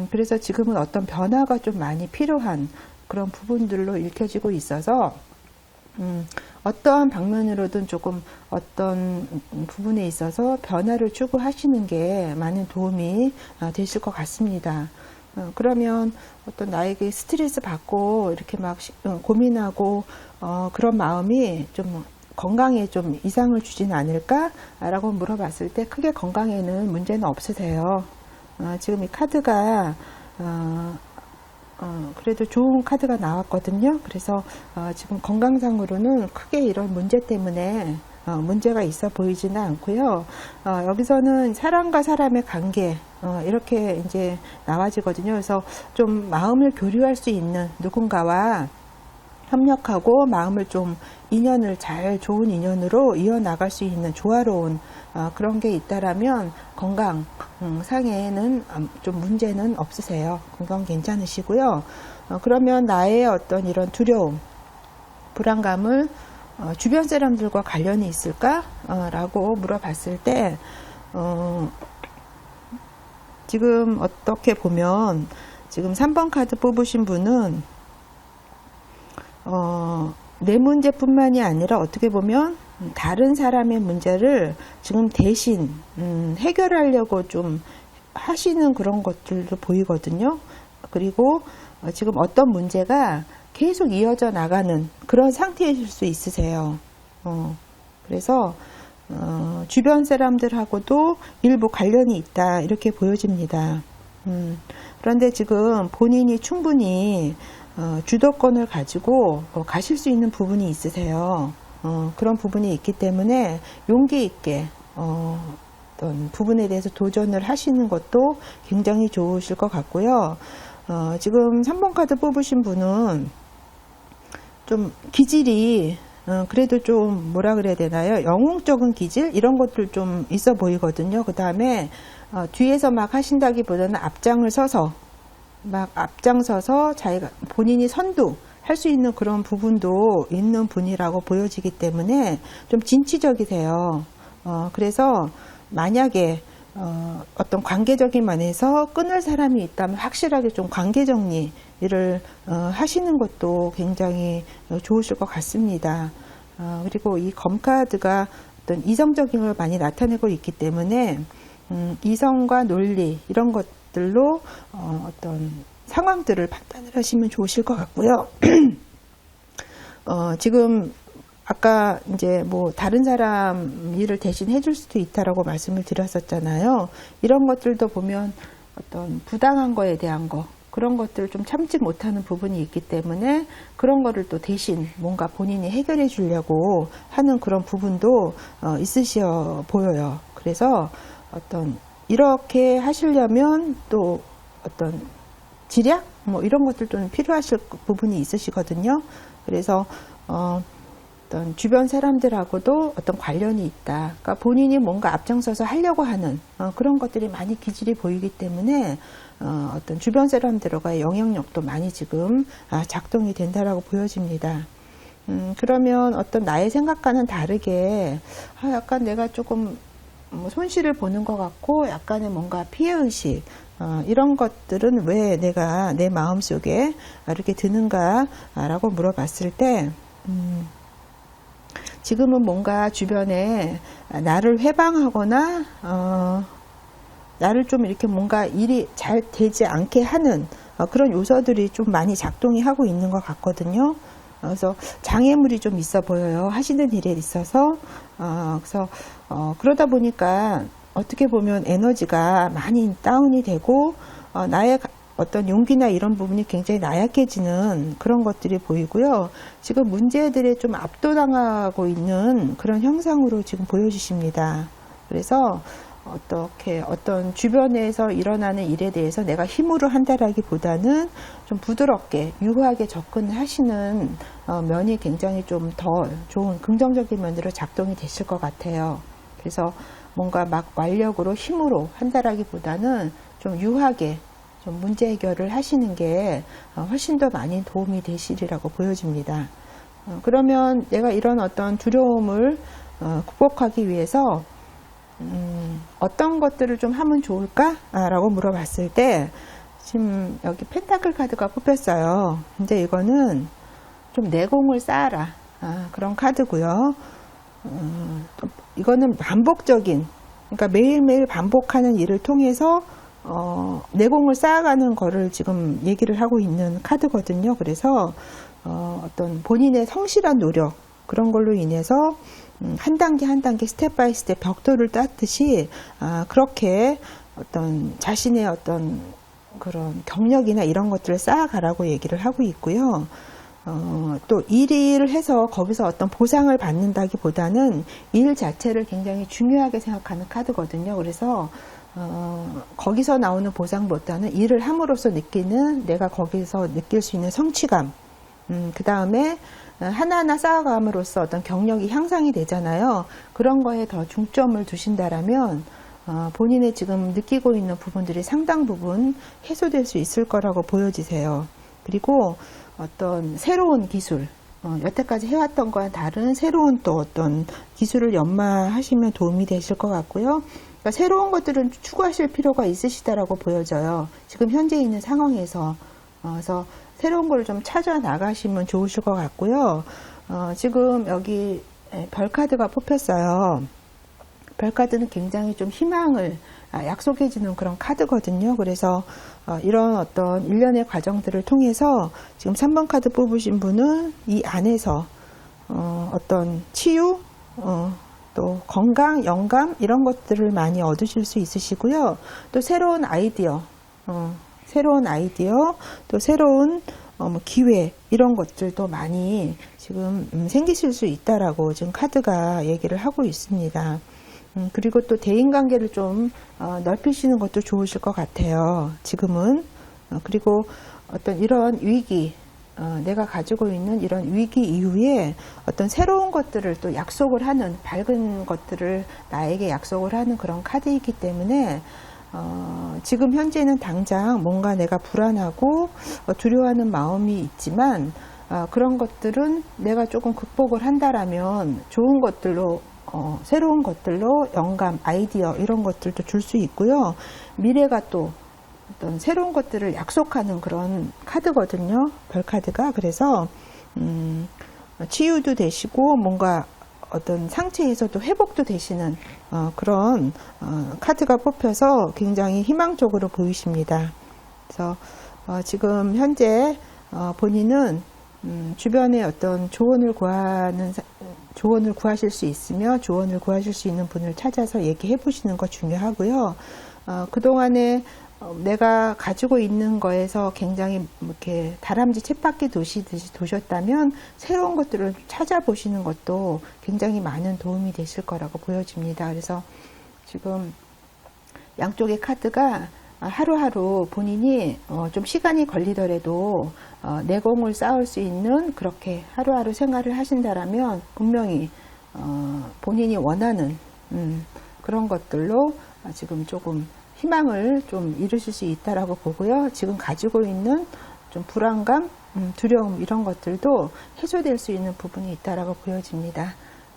그래서 지금은 어떤 변화가 좀 많이 필요한 그런 부분들로 읽혀지고 있어서 어떠한 방면으로든 조금 어떤 부분에 있어서 변화를 추구하시는 게 많은 도움이 되실 것 같습니다. 그러면 어떤 나에게 스트레스 받고 이렇게 막 고민하고 그런 마음이 좀 건강에 좀 이상을 주지는 않을까? 라고 물어봤을 때 크게 건강에는 문제는 없으세요. 지금 이 카드가 그래도 좋은 카드가 나왔거든요. 그래서 지금 건강상으로는 크게 이런 문제 때문에 문제가 있어 보이지는 않고요. 여기서는 사람과 사람의 관계 이렇게 이제 나와지거든요. 그래서 좀 마음을 교류할 수 있는 누군가와 협력하고 마음을 좀 인연을 잘 좋은 인연으로 이어나갈 수 있는 조화로운 그런 게 있다라면 건강 상에는 좀 문제는 없으세요. 건강 괜찮으시고요. 그러면 나의 어떤 이런 두려움, 불안감을 주변 사람들과 관련이 있을까? 라고 물어봤을 때 지금 어떻게 보면 지금 3번 카드 뽑으신 분은 내 문제뿐만이 아니라 어떻게 보면 다른 사람의 문제를 지금 대신 해결하려고 좀 하시는 그런 것들도 보이거든요. 그리고 지금 어떤 문제가 계속 이어져 나가는 그런 상태이실 수 있으세요. 그래서 주변 사람들하고도 일부 관련이 있다 이렇게 보여집니다. 그런데 지금 본인이 충분히 주도권을 가지고 가실 수 있는 부분이 있으세요. 그런 부분이 있기 때문에 용기 있게 어떤 부분에 대해서 도전을 하시는 것도 굉장히 좋으실 것 같고요. 지금 3번 카드 뽑으신 분은 좀 기질이 그래도 좀 뭐라 그래야 되나요? 영웅적인 기질 이런 것들 좀 있어 보이거든요. 그 다음에 뒤에서 막 하신다기보다는 앞장서서 자기가 본인이 선두할 수 있는 그런 부분도 있는 분이라고 보여지기 때문에 좀 진취적이세요. 그래서 만약에 어떤 관계적인 면에서 끊을 사람이 있다면 확실하게 좀 관계 정리를 하시는 것도 굉장히 좋으실 것 같습니다. 그리고 이 검카드가 어떤 이성적인 걸 많이 나타내고 있기 때문에 이성과 논리 이런 것들로 어떤 상황들을 판단을 하시면 좋으실 것 같고요. 지금 아까 이제 뭐 다른 사람 일을 대신 해줄 수도 있다라고 말씀을 드렸었잖아요. 이런 것들도 보면 어떤 부당한 거에 대한 거 그런 것들을 좀 참지 못하는 부분이 있기 때문에 그런 거를 또 대신 뭔가 본인이 해결해 주려고 하는 그런 부분도 있으셔 보여요. 그래서 어떤 이렇게 하시려면 또 어떤 지략 뭐 이런 것들 좀 필요하실 부분이 있으시거든요. 그래서 어떤 주변 사람들하고도 어떤 관련이 있다. 그러니까 본인이 뭔가 앞장서서 하려고 하는 그런 것들이 많이 기질이 보이기 때문에 어떤 주변 사람들과의 영향력도 많이 지금 작동이 된다라고 보여집니다. 그러면 어떤 나의 생각과는 다르게 약간 내가 조금 뭐 손실을 보는 것 같고 약간의 뭔가 피해의식, 이런 것들은 왜 내가 내 마음속에 이렇게 드는가라고 물어봤을 때, 지금은 뭔가 주변에 나를 회방하거나 나를 좀 이렇게 뭔가 일이 잘 되지 않게 하는 그런 요소들이 좀 많이 작동이 하고 있는 것 같거든요. 그래서 장애물이 좀 있어 보여요. 하시는 일에 있어서. 그래서 그러다 보니까 어떻게 보면 에너지가 많이 다운이 되고 나의 어떤 용기나 이런 부분이 굉장히 나약해지는 그런 것들이 보이고요. 지금 문제들에 좀 압도당하고 있는 그런 형상으로 지금 보여지십니다. 그래서 어떻게 어떤 주변에서 일어나는 일에 대해서 내가 힘으로 한다라기보다는 좀 부드럽게 유하게 접근을 하시는 면이 굉장히 좀 더 좋은 긍정적인 면으로 작동이 되실 것 같아요. 그래서 뭔가 막 완력으로 힘으로 한다라기보다는 좀 유하게 좀 문제 해결을 하시는 게 훨씬 더 많이 도움이 되시리라고 보여집니다. 그러면 내가 이런 어떤 두려움을 극복하기 위해서 어떤 것들을 좀 하면 좋을까? 라고 물어봤을 때 지금 여기 펜타클 카드가 뽑혔어요. 근데 이거는 좀 내공을 쌓아라, 그런 카드고요. 이거는 반복적인, 그러니까 매일매일 반복하는 일을 통해서 내공을 쌓아가는 거를 지금 얘기를 하고 있는 카드거든요. 그래서 어떤 본인의 성실한 노력, 그런 걸로 인해서 한 단계 한 단계 스텝 바이 스텝 벽돌을 쌓듯이 그렇게 어떤 자신의 어떤 그런 경력이나 이런 것들을 쌓아가라고 얘기를 하고 있고요. 또 일을 해서 거기서 어떤 보상을 받는다기보다는 일 자체를 굉장히 중요하게 생각하는 카드거든요. 그래서 거기서 나오는 보상보다는 일을 함으로써 느끼는, 내가 거기서 느낄 수 있는 성취감, 그 다음에 하나하나 쌓아감으로써 어떤 경력이 향상이 되잖아요. 그런 거에 더 중점을 두신다라면 본인의 지금 느끼고 있는 부분들이 상당 부분 해소될 수 있을 거라고 보여지세요. 그리고 어떤 새로운 기술, 여태까지 해왔던 거와 다른 새로운 또 어떤 기술을 연마하시면 도움이 되실 것 같고요. 그러니까 새로운 것들은 추구하실 필요가 있으시다라고 보여져요. 지금 현재 있는 상황에서. 그래서 새로운 걸 좀 찾아 나가시면 좋으실 것 같고요. 지금 여기 별카드가 뽑혔어요. 별카드는 굉장히 좀 희망을 약속해주는 그런 카드거든요. 그래서 이런 어떤 일련의 과정들을 통해서 지금 3번 카드 뽑으신 분은 이 안에서 어떤 치유, 또 건강, 영감 이런 것들을 많이 얻으실 수 있으시고요. 또 새로운 아이디어, 또 새로운 기회 이런 것들도 많이 지금 생기실 수 있다라고 지금 카드가 얘기를 하고 있습니다. 그리고 또 대인관계를 좀 넓히시는 것도 좋으실 것 같아요. 지금은. 그리고 어떤 이런 위기, 내가 가지고 있는 이런 위기 이후에 어떤 새로운 것들을 또 약속을 하는, 밝은 것들을 나에게 약속을 하는 그런 카드이기 때문에 지금 현재는 당장 뭔가 내가 불안하고 두려워하는 마음이 있지만 그런 것들은 내가 조금 극복을 한다라면 좋은 것들로, 새로운 것들로 영감, 아이디어 이런 것들도 줄 수 있고요. 미래가 또 어떤 새로운 것들을 약속하는 그런 카드거든요. 별카드가. 그래서 치유도 되시고 뭔가 어떤 상처에서도 회복도 되시는 그런 카드가 뽑혀서 굉장히 희망적으로 보이십니다. 그래서 지금 현재 본인은 주변에 어떤 조언을 구하실 수 있으며 조언을 구하실 수 있는 분을 찾아서 얘기해 보시는 거 중요하고요. 그동안에 내가 가지고 있는 거에서 굉장히 이렇게 다람쥐 쳇바퀴 도시듯이 도셨다면 새로운 것들을 찾아보시는 것도 굉장히 많은 도움이 되실 거라고 보여집니다. 그래서 지금 양쪽의 카드가 하루하루 본인이 좀 시간이 걸리더라도 내공을 쌓을 수 있는 그렇게 하루하루 생활을 하신다라면 분명히 본인이 원하는 그런 것들로 지금 조금 희망을 좀 이루실 수 있다라고 보고요. 지금 가지고 있는 좀 불안감, 두려움 이런 것들도 해소될 수 있는 부분이 있다라고 보여집니다.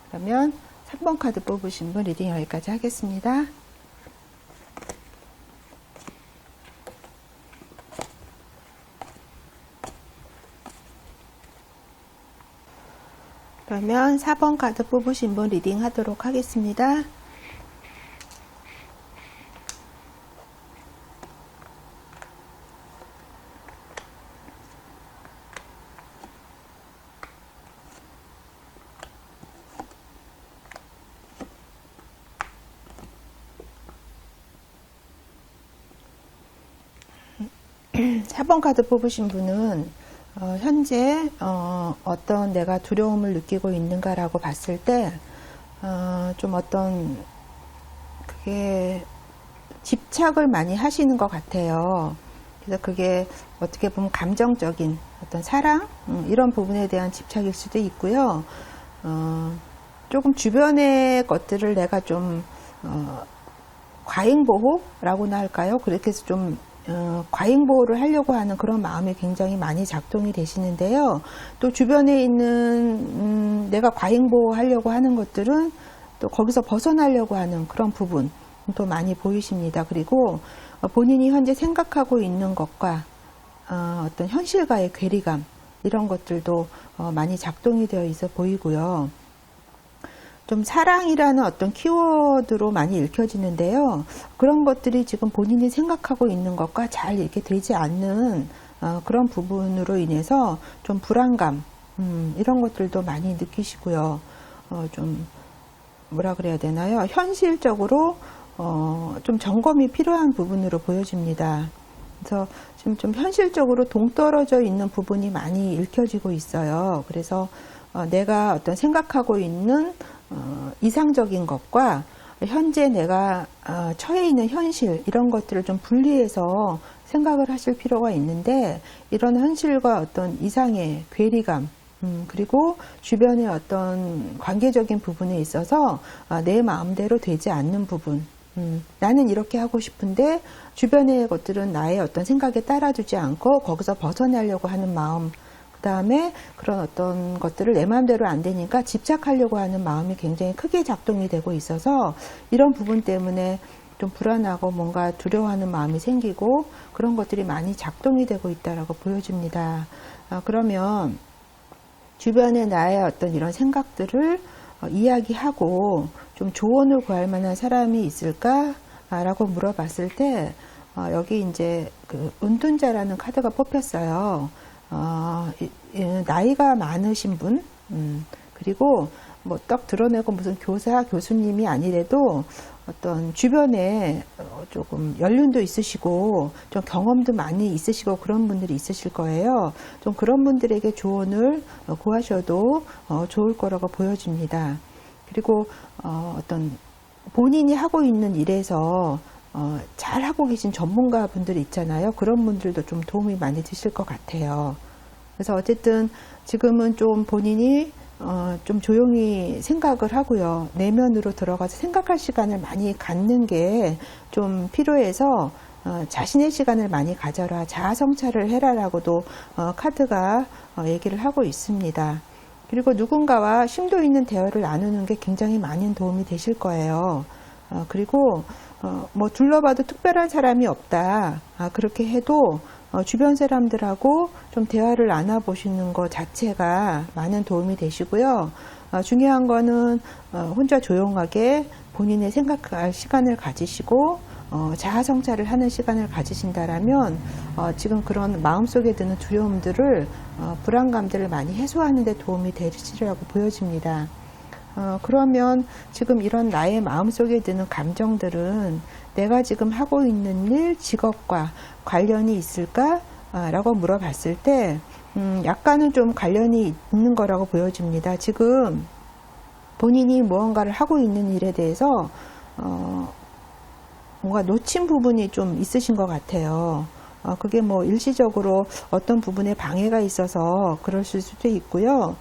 그러면 3번 카드 뽑으신 분 리딩 여기까지 하겠습니다. 그러면 4번 카드 뽑으신 분 리딩 하도록 하겠습니다. 사 번 카드 뽑으신 분은 현재 어떤 내가 두려움을 느끼고 있는가라고 봤을 때 좀 어떤 그게 집착을 많이 하시는 것 같아요. 그래서 그게 어떻게 보면 감정적인 어떤 사랑 이런 부분에 대한 집착일 수도 있고요. 조금 주변의 것들을 내가 좀 과잉보호라고나 할까요? 그렇게 해서 좀 과잉보호를 하려고 하는 그런 마음이 굉장히 많이 작동이 되시는데요. 또 주변에 있는 내가 과잉보호하려고 하는 것들은 또 거기서 벗어나려고 하는 그런 부분 또 많이 보이십니다. 그리고 본인이 현재 생각하고 있는 것과 어떤 현실과의 괴리감 이런 것들도 많이 작동이 되어 있어 보이고요. 좀 사랑이라는 어떤 키워드로 많이 읽혀지는데요. 그런 것들이 지금 본인이 생각하고 있는 것과 잘 이렇게 되지 않는 그런 부분으로 인해서 좀 불안감 이런 것들도 많이 느끼시고요. 좀 뭐라 그래야 되나요? 현실적으로 좀 점검이 필요한 부분으로 보여집니다. 그래서 지금 좀 현실적으로 동떨어져 있는 부분이 많이 읽혀지고 있어요. 그래서 내가 어떤 생각하고 있는 이상적인 것과 현재 내가 처해 있는 현실 이런 것들을 좀 분리해서 생각을 하실 필요가 있는데 이런 현실과 어떤 이상의 괴리감 그리고 주변의 어떤 관계적인 부분에 있어서 내 마음대로 되지 않는 부분 나는 이렇게 하고 싶은데 주변의 것들은 나의 어떤 생각에 따라주지 않고 거기서 벗어나려고 하는 마음 그 다음에 그런 어떤 것들을 내 마음대로 안 되니까 집착하려고 하는 마음이 굉장히 크게 작동이 되고 있어서 이런 부분 때문에 좀 불안하고 뭔가 두려워하는 마음이 생기고 그런 것들이 많이 작동이 되고 있다라고 보여집니다. 그러면 주변에 나의 어떤 이런 생각들을 이야기하고 좀 조언을 구할 만한 사람이 있을까? 라고 물어봤을 때 여기 이제 그 은둔자라는 카드가 뽑혔어요. 나이가 많으신 분, 그리고 뭐 딱 드러내고 무슨 교사, 교수님이 아니래도 어떤 주변에 조금 연륜도 있으시고 좀 경험도 많이 있으시고 그런 분들이 있으실 거예요. 좀 그런 분들에게 조언을 구하셔도 좋을 거라고 보여집니다. 그리고 어떤 본인이 하고 있는 일에서 잘 하고 계신 전문가 분들이 있잖아요. 그런 분들도 좀 도움이 많이 되실 것 같아요. 그래서 어쨌든 지금은 좀 본인이 좀 조용히 생각을 하고요. 내면으로 들어가서 생각할 시간을 많이 갖는 게 좀 필요해서 자신의 시간을 많이 가져라, 자아 성찰을 해라라고도 카드가 얘기를 하고 있습니다. 그리고 누군가와 심도 있는 대화를 나누는 게 굉장히 많은 도움이 되실 거예요. 그리고 뭐 둘러봐도 특별한 사람이 없다. 그렇게 해도 주변 사람들하고 좀 대화를 나눠보시는 것 자체가 많은 도움이 되시고요. 중요한 거는 혼자 조용하게 본인의 생각할 시간을 가지시고 자아 성찰을 하는 시간을 가지신다라면 지금 그런 마음속에 드는 두려움들을 불안감들을 많이 해소하는 데 도움이 되시리라고 보여집니다. 그러면 지금 이런 나의 마음속에 드는 감정들은 내가 지금 하고 있는 일, 직업과 관련이 있을까? 라고 물어봤을 때 약간은 좀 관련이 있는 거라고 보여집니다. 지금 본인이 무언가를 하고 있는 일에 대해서 뭔가 놓친 부분이 좀 있으신 것 같아요. 그게 뭐 일시적으로 어떤 부분에 방해가 있어서 그러실 수도 있고요.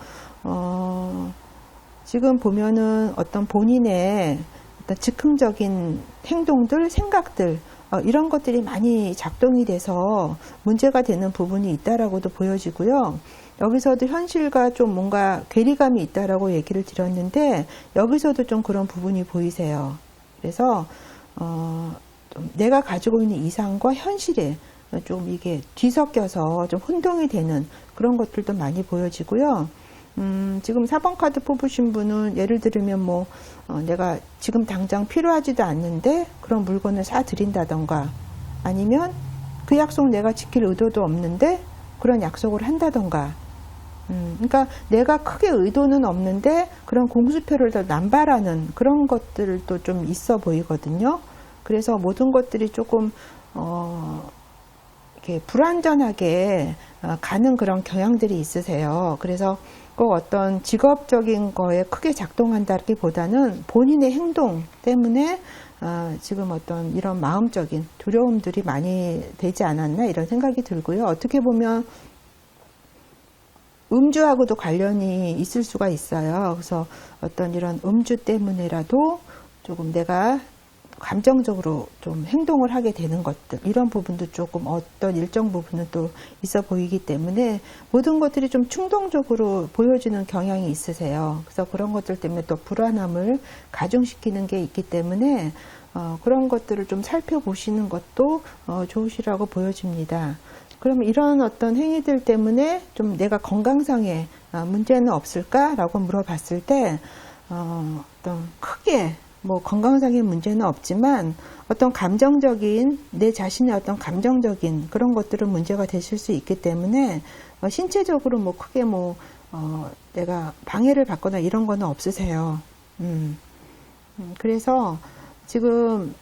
지금 보면은 어떤 본인의 어떤 즉흥적인 행동들, 생각들 이런 것들이 많이 작동이 돼서 문제가 되는 부분이 있다라고도 보여지고요. 여기서도 현실과 좀 뭔가 괴리감이 있다라고 얘기를 드렸는데 여기서도 좀 그런 부분이 보이세요. 그래서 좀 내가 가지고 있는 이상과 현실에 좀 이게 뒤섞여서 좀 혼동이 되는 그런 것들도 많이 보여지고요. 지금 4번 카드 뽑으신 분은 예를 들면 뭐 내가 지금 당장 필요하지도 않는데 그런 물건을 사드린다던가 아니면 그 약속 내가 지킬 의도도 없는데 그런 약속을 한다던가 그러니까 내가 크게 의도는 없는데 그런 공수표를 더 남발하는 그런 것들도 좀 있어 보이거든요. 그래서 모든 것들이 조금 이렇게 불완전하게 가는 그런 경향들이 있으세요. 그래서 꼭 어떤 직업적인 거에 크게 작동한다기보다는 본인의 행동 때문에 지금 어떤 이런 마음적인 두려움들이 많이 되지 않았나 이런 생각이 들고요. 어떻게 보면 음주하고도 관련이 있을 수가 있어요. 그래서 어떤 이런 음주 때문에라도 조금 내가 감정적으로 좀 행동을 하게 되는 것들 이런 부분도 조금 어떤 일정 부분은 또 있어 보이기 때문에 모든 것들이 좀 충동적으로 보여지는 경향이 있으세요. 그래서 그런 것들 때문에 또 불안함을 가중시키는 게 있기 때문에 그런 것들을 좀 살펴보시는 것도 좋으시라고 보여집니다. 그럼 이런 어떤 행위들 때문에 좀 내가 건강상에 문제는 없을까라고 물어봤을 때 어떤 크게 뭐 건강상의 문제는 없지만 어떤 감정적인 내 자신의 어떤 감정적인 그런 것들은 문제가 되실 수 있기 때문에 신체적으로 뭐 크게 뭐 내가 방해를 받거나 이런 거는 없으세요. 그래서 지금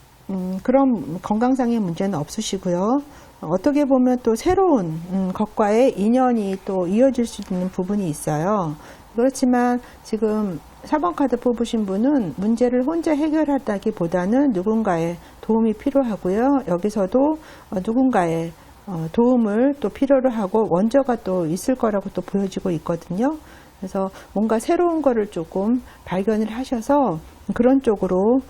그런 건강상의 문제는 없으시고요. 어떻게 보면 또 새로운 것과의 인연이 또 이어질 수 있는 부분이 있어요. 그렇지만 지금 4번 카드 뽑으신 분은 문제를 혼자 해결하다기보다는 누군가의 도움이 필요하고요. 여기서도 누군가의 도움을 또 필요로 하고 원저가 또 있을 거라고 또 보여지고 있거든요. 그래서 뭔가 새로운 거를 조금 발견을 하셔서 그런 쪽으로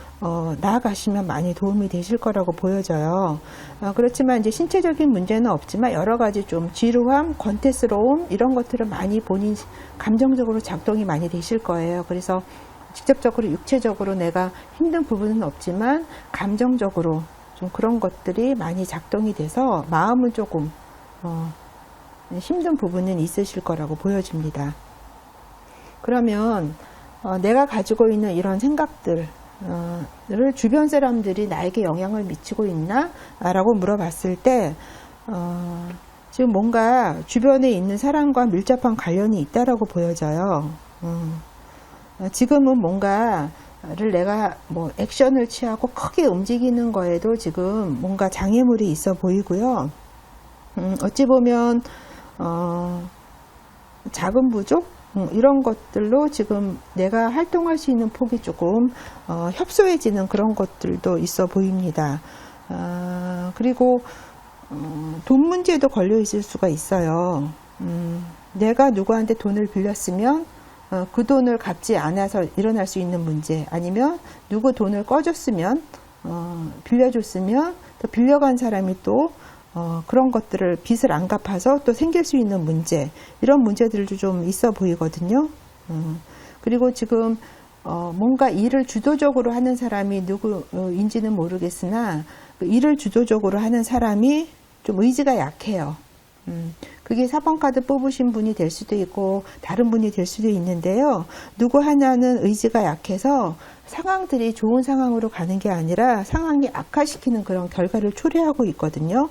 나아가시면 많이 도움이 되실 거라고 보여져요. 그렇지만 이제 신체적인 문제는 없지만 여러 가지 좀 지루함, 권태스러움 이런 것들은 많이 본인 감정적으로 작동이 많이 되실 거예요. 그래서 직접적으로 육체적으로 내가 힘든 부분은 없지만 감정적으로 좀 그런 것들이 많이 작동이 돼서 마음은 조금 힘든 부분은 있으실 거라고 보여집니다. 그러면 내가 가지고 있는 이런 생각들을 주변 사람들이 나에게 영향을 미치고 있나? 라고 물어봤을 때 지금 뭔가 주변에 있는 사람과 밀접한 관련이 있다라고 보여져요. 지금은 뭔가를 내가 뭐 액션을 취하고 크게 움직이는 거에도 지금 뭔가 장애물이 있어 보이고요. 어찌 보면 자금 부족? 이런 것들로 지금 내가 활동할 수 있는 폭이 조금 협소해지는 그런 것들도 있어 보입니다. 그리고 돈 문제도 걸려 있을 수가 있어요. 내가 누구한테 돈을 빌렸으면 그 돈을 갚지 않아서 일어날 수 있는 문제, 아니면 누구 돈을 꺼줬으면 빌려줬으면 또 빌려간 사람이 또 그런 것들을 빚을 안 갚아서 또 생길 수 있는 문제, 이런 문제들도 좀 있어 보이거든요. 그리고 지금 뭔가 일을 주도적으로 하는 사람이 누구인지는 모르겠으나 그 일을 주도적으로 하는 사람이 좀 의지가 약해요. 그게 4번 카드 뽑으신 분이 될 수도 있고 다른 분이 될 수도 있는데요. 누구 하나는 의지가 약해서 상황들이 좋은 상황으로 가는 게 아니라 상황이 악화시키는 그런 결과를 초래하고 있거든요.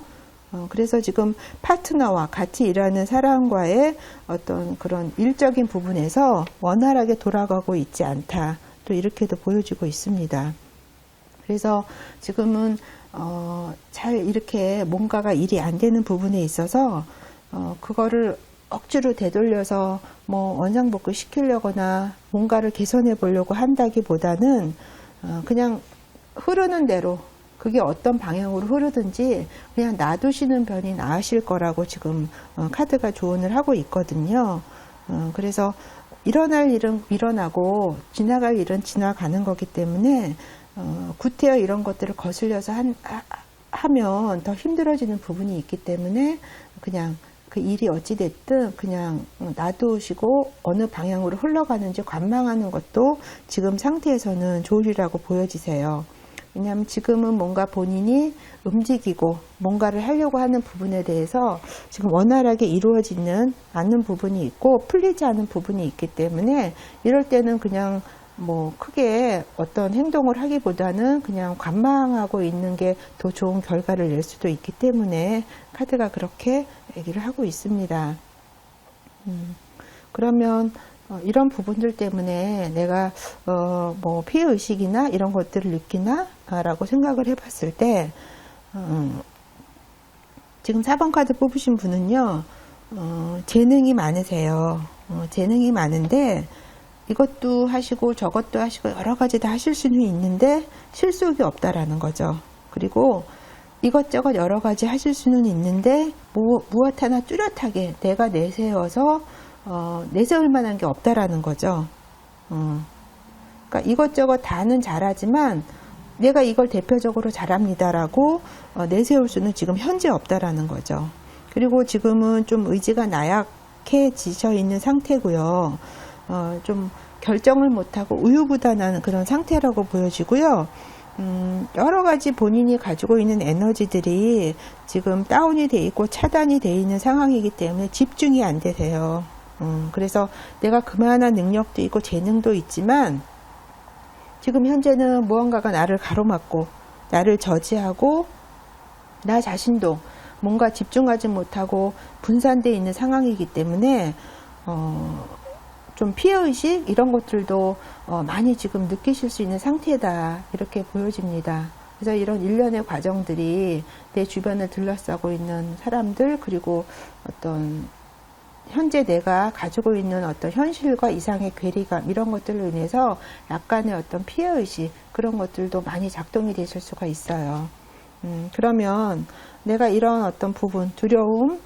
그래서 지금 파트너와 같이 일하는 사람과의 어떤 그런 일적인 부분에서 원활하게 돌아가고 있지 않다. 또 이렇게도 보여지고 있습니다. 그래서 지금은 잘 이렇게 뭔가가 일이 안 되는 부분에 있어서 그거를 억지로 되돌려서 뭐 원상복구 시키려거나 뭔가를 개선해 보려고 한다기보다는 그냥 흐르는 대로 그게 어떤 방향으로 흐르든지 그냥 놔두시는 편이 나으실 거라고 지금 카드가 조언을 하고 있거든요. 그래서 일어날 일은 일어나고 지나갈 일은 지나가는 거기 때문에 구태여 이런 것들을 거슬려서 하면 더 힘들어지는 부분이 있기 때문에 그냥 그 일이 어찌됐든 그냥 놔두시고 어느 방향으로 흘러가는지 관망하는 것도 지금 상태에서는 좋으리라고 보여지세요. 왜냐하면 지금은 뭔가 본인이 움직이고 뭔가를 하려고 하는 부분에 대해서 지금 원활하게 이루어지는 않는 부분이 있고 풀리지 않은 부분이 있기 때문에 이럴 때는 그냥 뭐 크게 어떤 행동을 하기보다는 그냥 관망하고 있는 게 더 좋은 결과를 낼 수도 있기 때문에 카드가 그렇게 얘기를 하고 있습니다. 그러면 이런 부분들 때문에 내가 뭐 피해의식이나 이런 것들을 느끼나 라고 생각을 해봤을 때 지금 4번 카드 뽑으신 분은요 재능이 많으세요. 재능이 많은데 이것도 하시고 저것도 하시고 여러 가지 다 하실 수는 있는데 실속이 없다라는 거죠. 그리고 이것저것 여러 가지 하실 수는 있는데 무엇 하나 뚜렷하게 내가 내세워서 내세울 만한 게 없다라는 거죠. 그러니까 이것저것 다는 잘하지만 내가 이걸 대표적으로 잘합니다라고 내세울 수는 지금 현재 없다라는 거죠. 그리고 지금은 좀 의지가 나약해지셔 있는 상태고요. 좀 결정을 못하고 우유부단한 그런 상태라고 보여지고요. 여러 가지 본인이 가지고 있는 에너지들이 지금 다운이 돼 있고 차단이 돼 있는 상황이기 때문에 집중이 안 되세요. 그래서 내가 그만한 능력도 있고 재능도 있지만 지금 현재는 무언가가 나를 가로막고 나를 저지하고 나 자신도 뭔가 집중하지 못하고 분산되어 있는 상황이기 때문에 좀 피해의식 이런 것들도 많이 지금 느끼실 수 있는 상태다 이렇게 보여집니다. 그래서 이런 일련의 과정들이 내 주변을 둘러싸고 있는 사람들 그리고 어떤 현재 내가 가지고 있는 어떤 현실과 이상의 괴리감 이런 것들로 인해서 약간의 어떤 피해의식 그런 것들도 많이 작동이 되실 수가 있어요. 그러면 내가 이런 어떤 부분 두려움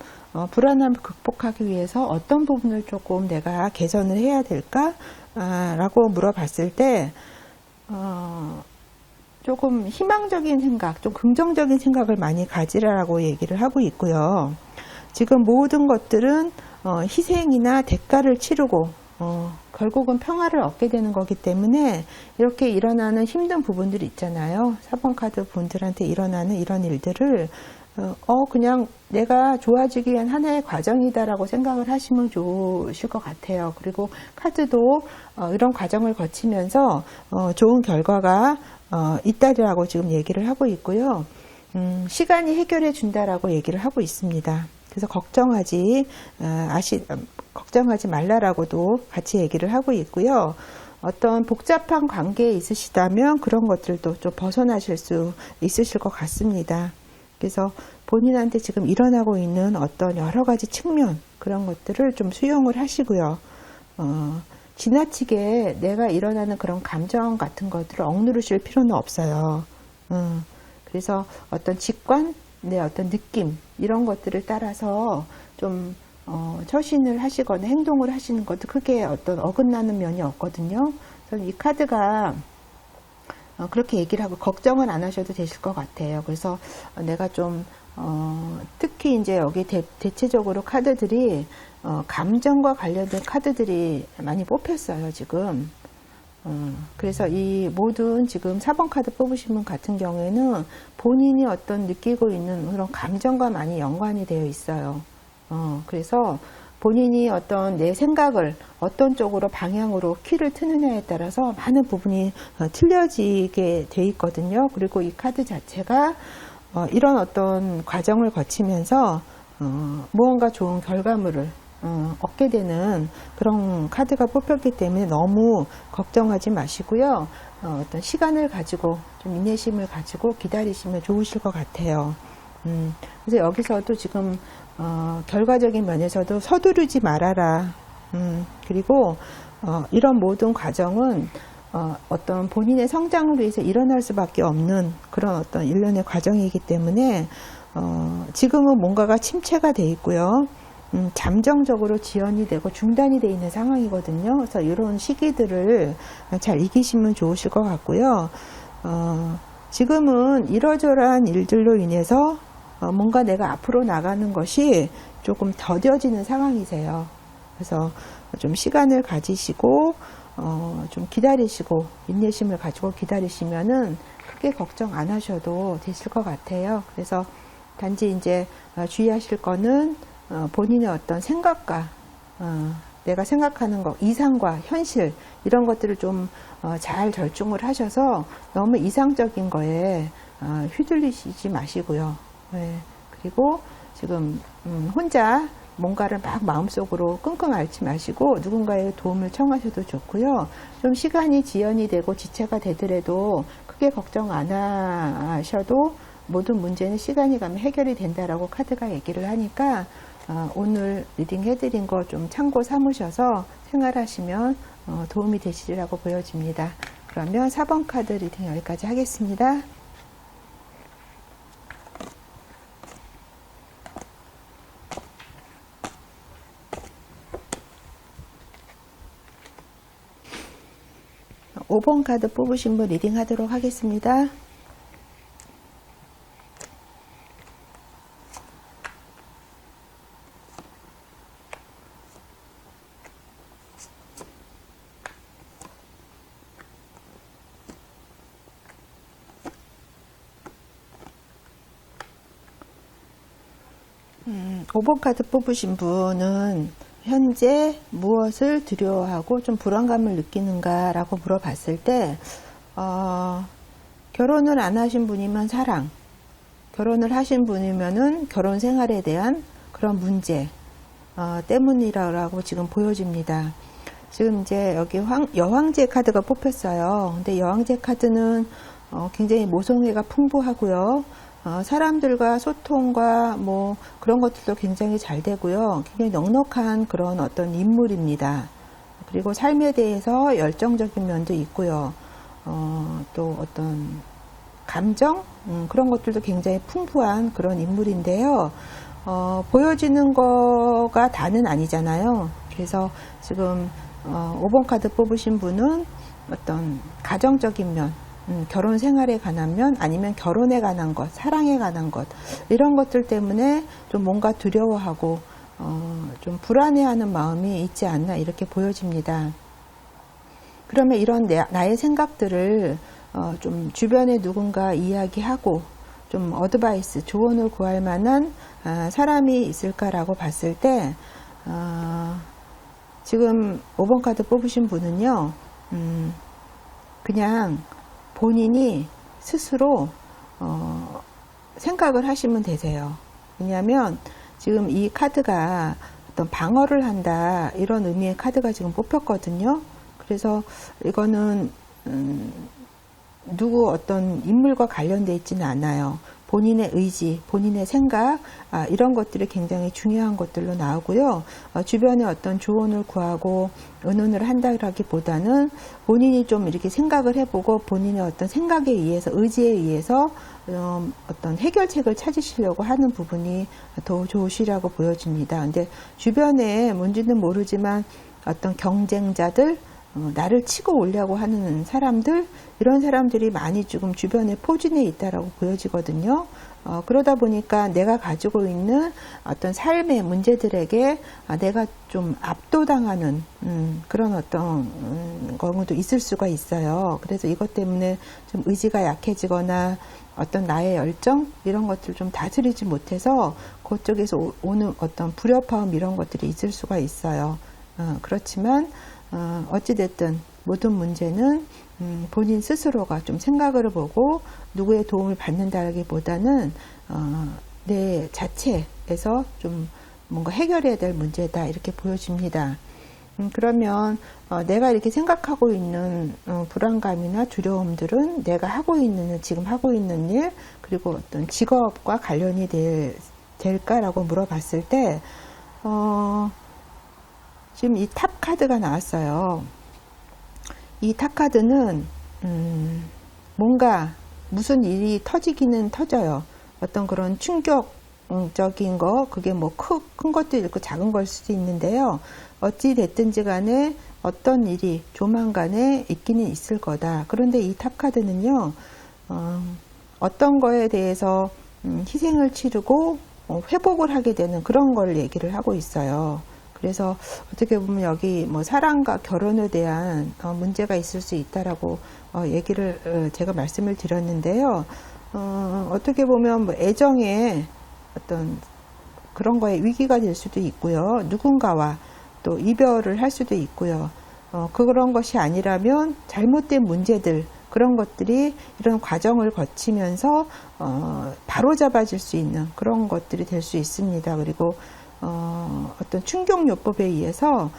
불안함을 극복하기 위해서 어떤 부분을 조금 내가 개선을 해야 될까? 라고 물어봤을 때 조금 희망적인 생각, 좀 긍정적인 생각을 많이 가지라고 얘기를 하고 있고요. 지금 모든 것들은 희생이나 대가를 치르고 결국은 평화를 얻게 되는 거기 때문에 이렇게 일어나는 힘든 부분들이 있잖아요. 4번 카드 분들한테 일어나는 이런 일들을 그냥 내가 좋아지기 위한 하나의 과정이다라고 생각을 하시면 좋으실 것 같아요. 그리고 카드도 이런 과정을 거치면서 좋은 결과가 있다라고 지금 얘기를 하고 있고요. 시간이 해결해 준다라고 얘기를 하고 있습니다. 그래서 걱정하지 말라라고도 같이 얘기를 하고 있고요. 어떤 복잡한 관계에 있으시다면 그런 것들도 좀 벗어나실 수 있으실 것 같습니다. 그래서 본인한테 지금 일어나고 있는 어떤 여러 가지 측면 그런 것들을 좀 수용을 하시고요. 지나치게 내가 일어나는 그런 감정 같은 것들을 억누르실 필요는 없어요. 그래서 어떤 직관, 내 어떤 느낌 이런 것들을 따라서 좀 처신을 하시거나 행동을 하시는 것도 크게 어떤 어긋나는 면이 없거든요. 저는 이 카드가 그렇게 얘기를 하고 걱정은 안 하셔도 되실 것 같아요. 그래서 내가 좀 특히 이제 여기 대체적으로 카드들이 감정과 관련된 카드들이 많이 뽑혔어요, 지금. 그래서 이 모든 지금 4번 카드 뽑으신 분 같은 경우에는 본인이 어떤 느끼고 있는 그런 감정과 많이 연관이 되어 있어요. 그래서 본인이 어떤 내 생각을 어떤 쪽으로 방향으로 키를 트느냐에 따라서 많은 부분이 틀려지게 돼 있거든요. 그리고 이 카드 자체가 이런 어떤 과정을 거치면서 무언가 좋은 결과물을 얻게 되는 그런 카드가 뽑혔기 때문에 너무 걱정하지 마시고요. 어떤 시간을 가지고 좀 인내심을 가지고 기다리시면 좋으실 것 같아요. 그래서 여기서도 지금 결과적인 면에서도 서두르지 말아라. 그리고 이런 모든 과정은 어떤 본인의 성장을 위해서 일어날 수밖에 없는 그런 어떤 일련의 과정이기 때문에 지금은 뭔가가 침체가 돼 있고요. 잠정적으로 지연이 되고 중단이 되어 있는 상황이거든요. 그래서 이런 시기들을 잘 이기시면 좋으실 것 같고요. 지금은 이러저러한 일들로 인해서 뭔가 내가 앞으로 나가는 것이 조금 더뎌지는 상황이세요. 그래서 좀 시간을 가지시고 좀 기다리시고 인내심을 가지고 기다리시면은 크게 걱정 안 하셔도 되실 것 같아요. 그래서 단지 이제 주의하실 거는 본인의 어떤 생각과 내가 생각하는 것, 이상과 현실 이런 것들을 좀 잘 절충을 하셔서 너무 이상적인 거에 휘둘리시지 마시고요. 네. 그리고 지금 혼자 뭔가를 막 마음속으로 끙끙 앓지 마시고 누군가의 도움을 청하셔도 좋고요. 좀 시간이 지연이 되고 지체가 되더라도 크게 걱정 안 하셔도 모든 문제는 시간이 가면 해결이 된다라고 카드가 얘기를 하니까 오늘 리딩 해드린 거 좀 참고 삼으셔서 생활하시면 도움이 되시리라고 보여집니다. 그러면 4번 카드 리딩 여기까지 하겠습니다. 오 번 카드 뽑으신 분 리딩 하도록 하겠습니다. 오 번 카드 뽑으신 분은 현재 무엇을 두려워하고 좀 불안감을 느끼는가라고 물어봤을 때 결혼을 안 하신 분이면 사랑, 결혼을 하신 분이면은 결혼 생활에 대한 그런 문제 때문이라고 지금 보여집니다. 지금 이제 여기 여왕제 카드가 뽑혔어요. 근데 여왕제 카드는 굉장히 모성애가 풍부하고요. 사람들과 소통과 뭐 그런 것들도 굉장히 잘 되고요. 굉장히 넉넉한 그런 어떤 인물입니다. 그리고 삶에 대해서 열정적인 면도 있고요. 또 어떤 감정 그런 것들도 굉장히 풍부한 그런 인물인데요. 보여지는 거가 다는 아니잖아요. 그래서 지금 5번 카드 뽑으신 분은 어떤 가정적인 면, 결혼 생활에 관한 면, 아니면 결혼에 관한 것, 사랑에 관한 것, 이런 것들 때문에 좀 뭔가 두려워하고 좀 불안해하는 마음이 있지 않나 이렇게 보여집니다. 그러면 이런 나의 생각들을 좀 주변에 누군가 이야기하고 좀 어드바이스, 조언을 구할 만한 사람이 있을까라고 봤을 때 지금 5번 카드 뽑으신 분은요, 그냥 본인이 스스로 생각을 하시면 되세요. 왜냐하면 지금 이 카드가 어떤 방어를 한다 이런 의미의 카드가 지금 뽑혔거든요. 그래서 이거는 누구 어떤 인물과 관련되어 있지는 않아요. 본인의 의지, 본인의 생각 이런 것들이 굉장히 중요한 것들로 나오고요. 주변에 어떤 조언을 구하고 의논을 한다라기보다는 본인이 좀 이렇게 생각을 해보고 본인의 어떤 생각에 의해서 의지에 의해서 어떤 해결책을 찾으시려고 하는 부분이 더 좋으시라고 보여집니다. 근데 주변에 뭔지는 모르지만 어떤 경쟁자들 나를 치고 오려고 하는 사람들 이런 사람들이 많이 지금 주변에 포진해 있다라고 보여지거든요. 그러다 보니까 내가 가지고 있는 어떤 삶의 문제들에게 내가 좀 압도당하는 그런 어떤 경우도 있을 수가 있어요. 그래서 이것 때문에 좀 의지가 약해지거나 어떤 나의 열정 이런 것들을 좀 다스리지 못해서 그쪽에서 오는 어떤 불협화음 이런 것들이 있을 수가 있어요. 그렇지만 어찌됐든 모든 문제는 본인 스스로가 좀 생각을 보고 누구의 도움을 받는다기보다는 내 자체에서 좀 뭔가 해결해야 될 문제다 이렇게 보여집니다. 그러면 내가 이렇게 생각하고 있는 불안감이나 두려움들은 내가 하고 있는 지금 하고 있는 일 그리고 어떤 직업과 관련이 될까라고 물어봤을 때 지금 이 탑 카드가 나왔어요. 이 탑 카드는 뭔가 무슨 일이 터지기는 터져요. 어떤 그런 충격적인 거 그게 뭐 큰 것도 있고 작은 걸 수도 있는데요. 어찌 됐든지 간에 어떤 일이 조만간에 있기는 있을 거다. 그런데 이 탑 카드는요. 어떤 거에 대해서 희생을 치르고 회복을 하게 되는 그런 걸 얘기를 하고 있어요. 그래서 어떻게 보면 여기 뭐 사랑과 결혼에 대한 문제가 있을 수 있다라고 얘기를 제가 말씀을 드렸는데요. 어떻게 보면 뭐 애정의 어떤 그런 거에 위기가 될 수도 있고요. 누군가와 또 이별을 할 수도 있고요. 그런 것이 아니라면 잘못된 문제들, 그런 것들이 이런 과정을 거치면서 바로 잡아질 수 있는 그런 것들이 될 수 있습니다. 그리고 어떤 충격요법에 의해서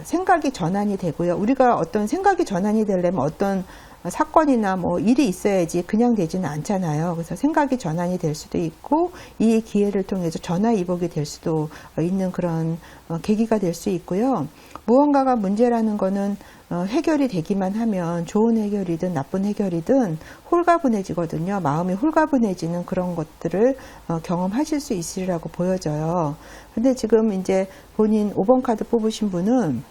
생각이 전환이 되고요. 우리가 어떤 생각이 전환이 되려면 어떤 사건이나 뭐 일이 있어야지 그냥 되지는 않잖아요. 그래서 생각이 전환이 될 수도 있고 이 기회를 통해서 전화위복이 될 수도 있는 그런 계기가 될 수 있고요. 무언가가 문제라는 거는 해결이 되기만 하면 좋은 해결이든 나쁜 해결이든 홀가분해지거든요. 마음이 홀가분해지는 그런 것들을 경험하실 수 있으리라고 보여져요. 근데 지금 이제 본인 5번 카드 뽑으신 분은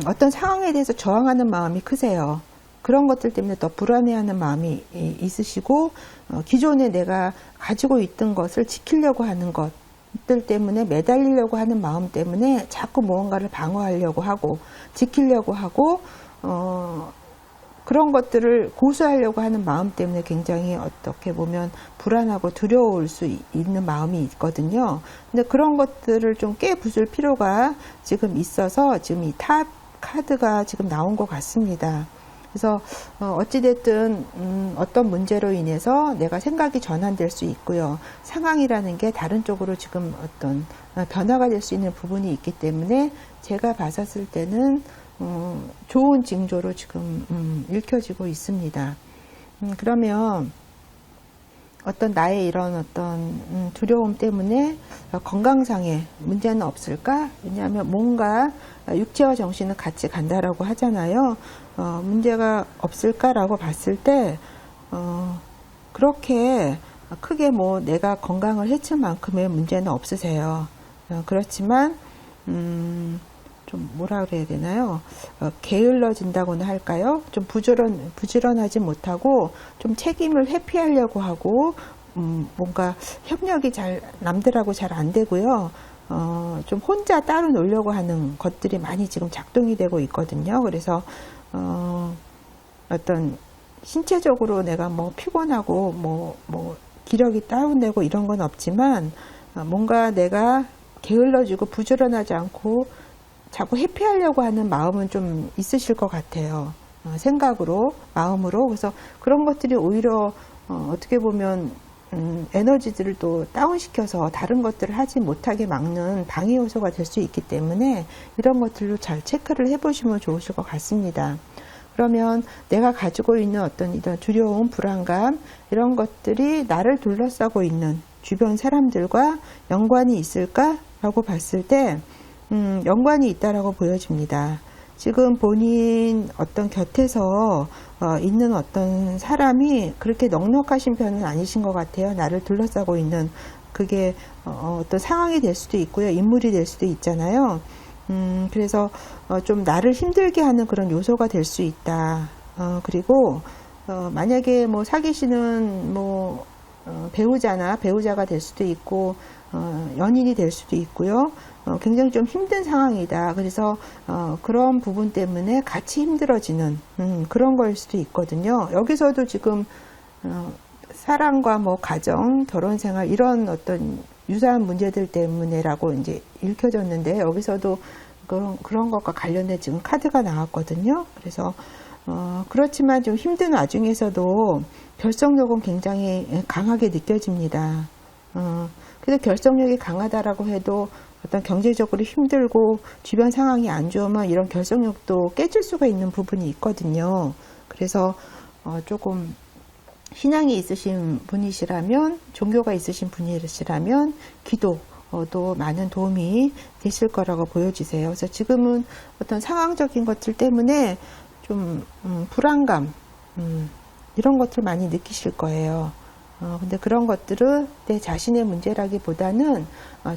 어떤 상황에 대해서 저항하는 마음이 크세요. 그런 것들 때문에 더 불안해하는 마음이 있으시고 기존에 내가 가지고 있던 것을 지키려고 하는 것들 때문에 매달리려고 하는 마음 때문에 자꾸 무언가를 방어하려고 하고 지키려고 하고 그런 것들을 고수하려고 하는 마음 때문에 굉장히 어떻게 보면 불안하고 두려울 수 있는 마음이 있거든요. 근데 그런 것들을 좀 깨부술 필요가 지금 있어서 지금 이 탑 카드가 지금 나온 것 같습니다. 그래서 어찌됐든 어떤 문제로 인해서 내가 생각이 전환될 수 있고요. 상황이라는 게 다른 쪽으로 지금 어떤 변화가 될 수 있는 부분이 있기 때문에 제가 봤었을 때는 좋은 징조로 지금 읽혀지고 있습니다. 그러면 어떤 나의 이런 어떤 두려움 때문에 건강상의 문제는 없을까? 왜냐하면 뭔가 육체와 정신은 같이 간다라고 하잖아요. 문제가 없을까라고 봤을 때 그렇게 크게 뭐 내가 건강을 해칠 만큼의 문제는 없으세요. 그렇지만 좀 뭐라 그래야 되나요? 게을러진다고나 할까요? 좀 부지런하지 못하고 좀 책임을 회피하려고 하고 뭔가 협력이 남들하고 잘 안 되고요. 좀 혼자 따로 놀려고 하는 것들이 많이 지금 작동이 되고 있거든요. 그래서 어떤 신체적으로 내가 뭐 피곤하고 뭐 기력이 다운되고 이런 건 없지만 뭔가 내가 게을러지고 부지런하지 않고 자꾸 회피하려고 하는 마음은 좀 있으실 것 같아요. 생각으로, 마음으로. 그래서 그런 것들이 오히려 어떻게 보면 에너지들을 또 다운시켜서 다른 것들을 하지 못하게 막는 방해 요소가 될 수 있기 때문에 이런 것들로 잘 체크를 해보시면 좋으실 것 같습니다. 그러면 내가 가지고 있는 어떤 이런 두려움, 불안감 이런 것들이 나를 둘러싸고 있는 주변 사람들과 연관이 있을까라고 봤을 때 연관이 있다라고 보여집니다. 지금 본인 어떤 곁에서 있는 어떤 사람이 그렇게 넉넉하신 편은 아니신 것 같아요. 나를 둘러싸고 있는 그게 어떤 상황이 될 수도 있고요. 인물이 될 수도 있잖아요. 그래서 좀 나를 힘들게 하는 그런 요소가 될 수 있다. 그리고 만약에 뭐 사귀시는 뭐 배우자가 될 수도 있고 연인이 될 수도 있고요. 굉장히 좀 힘든 상황이다. 그래서 그런 부분 때문에 같이 힘들어지는 그런 거일 수도 있거든요. 여기서도 지금 사랑과 뭐 가정, 결혼 생활 이런 어떤 유사한 문제들 때문에라고 이제 읽혀졌는데 여기서도 그런 것과 관련된 지금 카드가 나왔거든요. 그래서 그렇지만 좀 힘든 와중에서도 결속력은 굉장히 강하게 느껴집니다. 그래서 결속력이 강하다라고 해도 어떤 경제적으로 힘들고 주변 상황이 안 좋으면 이런 결속력도 깨질 수가 있는 부분이 있거든요. 그래서 조금 신앙이 있으신 분이시라면, 종교가 있으신 분이시라면 기도도 많은 도움이 되실 거라고 보여지세요. 그래서 지금은 어떤 상황적인 것들 때문에 좀 불안감 이런 것들 많이 느끼실 거예요. 근데 그런 것들은 내 자신의 문제라기보다는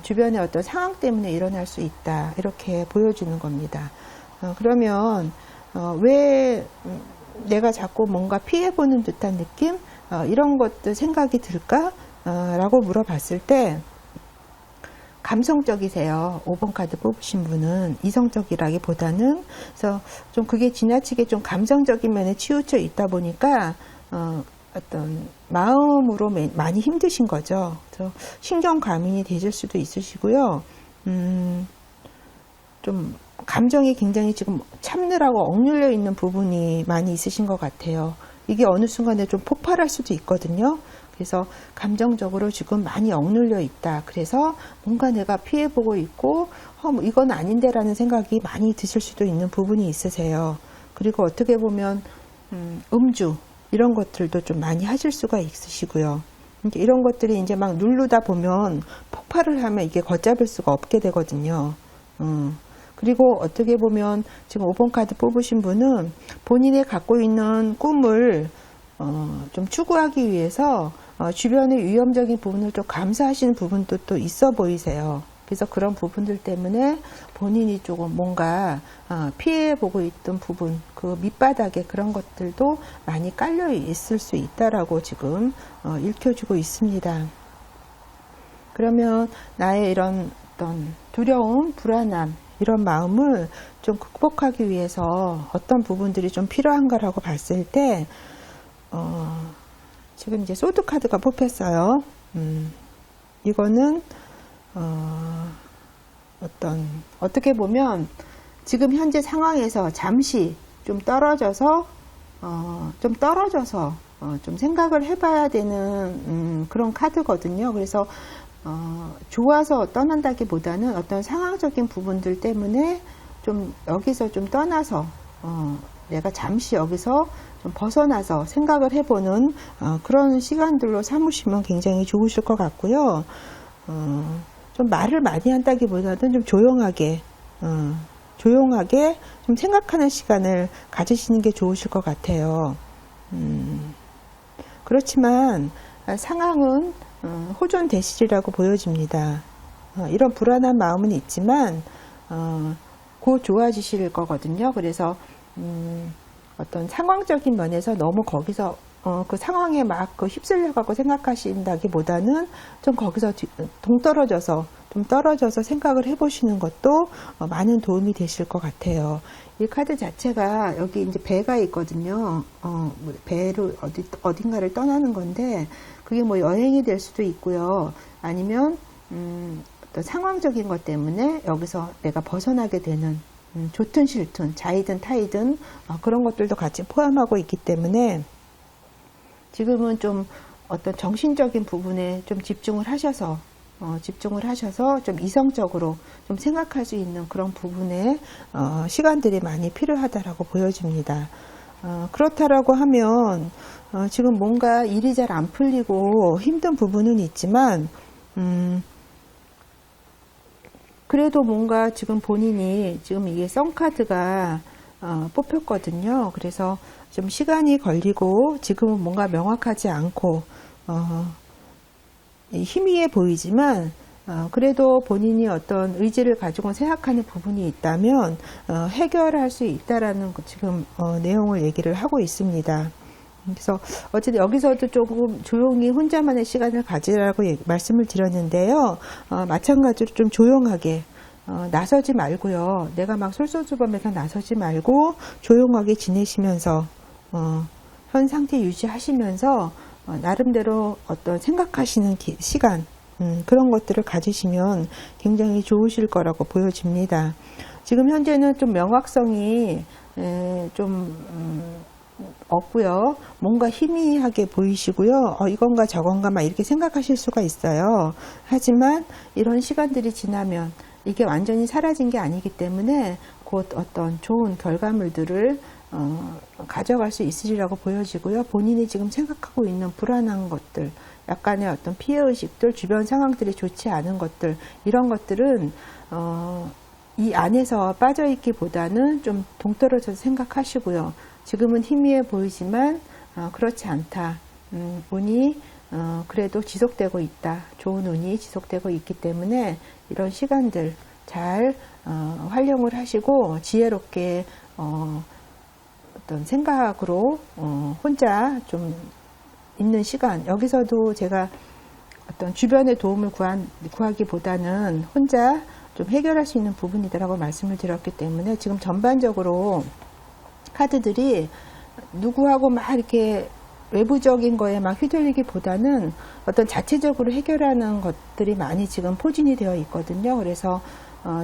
주변의 어떤 상황 때문에 일어날 수 있다. 이렇게 보여주는 겁니다. 그러면 왜 내가 자꾸 뭔가 피해보는 듯한 느낌? 이런 것들 생각이 들까? 라고 물어봤을 때 감성적이세요. 5번 카드 뽑으신 분은 이성적이라기보다는 그래서 좀 그게 지나치게 좀 감성적인 면에 치우쳐 있다 보니까 어떤 마음으로 많이 힘드신 거죠. 그래서 신경 과민이 되실 수도 있으시고요. 좀 감정이 굉장히 지금 참느라고 억눌려 있는 부분이 많이 있으신 것 같아요. 이게 어느 순간에 좀 폭발할 수도 있거든요. 그래서 감정적으로 지금 많이 억눌려 있다. 그래서 뭔가 내가 피해보고 있고 뭐 이건 아닌데 라는 생각이 많이 드실 수도 있는 부분이 있으세요. 그리고 어떻게 보면 음주 이런 것들도 좀 많이 하실 수가 있으시고요. 이제 이런 것들이 이제 막 누르다 보면 폭발을 하면 이게 걷잡을 수가 없게 되거든요. 그리고 어떻게 보면 지금 5번 카드 뽑으신 분은 본인이 갖고 있는 꿈을 좀 추구하기 위해서 주변의 위험적인 부분을 좀 감수하시는 부분도 또 있어 보이세요. 그래서 그런 부분들 때문에 본인이 조금 뭔가 피해보고 있던 부분, 그 밑바닥에 그런 것들도 많이 깔려 있을 수 있다라고 지금 읽혀주고 있습니다. 그러면 나의 이런 어떤 두려움, 불안함 이런 마음을 좀 극복하기 위해서 어떤 부분들이 좀 필요한가라고 봤을 때 지금 이제 소드 카드가 뽑혔어요. 이거는 어떻게 보면 지금 현재 상황에서 잠시 좀 떨어져서 좀 생각을 해봐야 되는 그런 카드거든요. 그래서 좋아서 떠난다기보다는 어떤 상황적인 부분들 때문에 좀 여기서 좀 떠나서 내가 잠시 여기서 좀 벗어나서 생각을 해보는 그런 시간들로 삼으시면 굉장히 좋으실 것 같고요. 좀 말을 많이 한다기보다는 좀 조용하게 좀 생각하는 시간을 가지시는 게 좋으실 것 같아요. 그렇지만 상황은 호전되시리라고 보여집니다. 이런 불안한 마음은 있지만 곧 좋아지실 거거든요. 그래서 어떤 상황적인 면에서 너무 거기서 그 상황에 막 휩쓸려가고 생각하신다기보다는 좀 거기서 좀 떨어져서 생각을 해보시는 것도 많은 도움이 되실 것 같아요. 이 카드 자체가 여기 이제 배가 있거든요. 배로 어딘가를 떠나는 건데 그게 뭐 여행이 될 수도 있고요. 아니면 어떤 상황적인 것 때문에 여기서 내가 벗어나게 되는 좋든 싫든 자이든 타이든 그런 것들도 같이 포함하고 있기 때문에 지금은 좀 어떤 정신적인 부분에 좀 집중을 하셔서 좀 이성적으로 좀 생각할 수 있는 그런 부분에 시간들이 많이 필요하다라고 보여집니다. 그렇다라고 하면 지금 뭔가 일이 잘 안 풀리고 힘든 부분은 있지만 그래도 뭔가 지금 본인이 지금 이게 선카드가 뽑혔거든요. 그래서 좀 시간이 걸리고 지금은 뭔가 명확하지 않고 희미해 보이지만 그래도 본인이 어떤 의지를 가지고 생각하는 부분이 있다면 해결할 수 있다라는 지금 내용을 얘기를 하고 있습니다. 그래서 어쨌든 여기서도 조금 조용히 혼자만의 시간을 가지라고 말씀을 드렸는데요. 마찬가지로 좀 조용하게 나서지 말고요. 내가 막 솔선수범해서 나서지 말고 조용하게 지내시면서 현 상태 유지하시면서 나름대로 어떤 생각하시는 시간 그런 것들을 가지시면 굉장히 좋으실 거라고 보여집니다. 지금 현재는 좀 명확성이 좀 없고요. 뭔가 희미하게 보이시고요. 이건가 저건가 막 이렇게 생각하실 수가 있어요. 하지만 이런 시간들이 지나면 이게 완전히 사라진 게 아니기 때문에 곧 어떤 좋은 결과물들을 가져갈 수 있으리라고 보여지고요. 본인이 지금 생각하고 있는 불안한 것들, 약간의 어떤 피해의식들, 주변 상황들이 좋지 않은 것들, 이런 것들은 이 안에서 빠져있기보다는 좀 동떨어져서 생각하시고요. 지금은 희미해 보이지만 그렇지 않다. 운이 그래도 지속되고 있다. 좋은 운이 지속되고 있기 때문에 이런 시간들 잘 활용을 하시고 지혜롭게 어떤 생각으로 혼자 좀 있는 시간, 여기서도 제가 어떤 주변의 도움을 구하기보다는 혼자 좀 해결할 수 있는 부분이다라고 말씀을 드렸기 때문에 지금 전반적으로 카드들이 누구하고 막 이렇게 외부적인 거에 막 휘둘리기보다는 어떤 자체적으로 해결하는 것들이 많이 지금 포진이 되어 있거든요. 그래서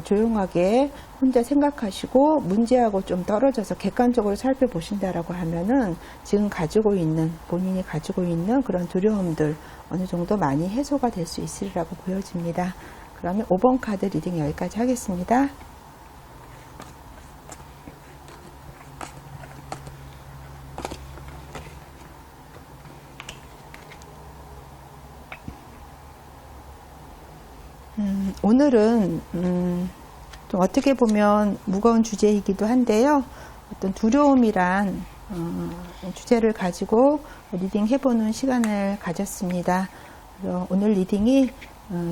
조용하게 혼자 생각하시고 문제하고 좀 떨어져서 객관적으로 살펴보신다라고 하면은 지금 본인이 가지고 있는 그런 두려움들 어느 정도 많이 해소가 될 수 있으리라고 보여집니다. 그러면 5번 카드 리딩 여기까지 하겠습니다. 오늘은 좀 어떻게 보면 무거운 주제이기도 한데요. 어떤 두려움이란 주제를 가지고 리딩 해보는 시간을 가졌습니다. 오늘 리딩이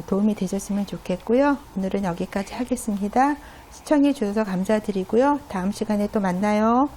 도움이 되셨으면 좋겠고요. 오늘은 여기까지 하겠습니다. 시청해 주셔서 감사드리고요. 다음 시간에 또 만나요.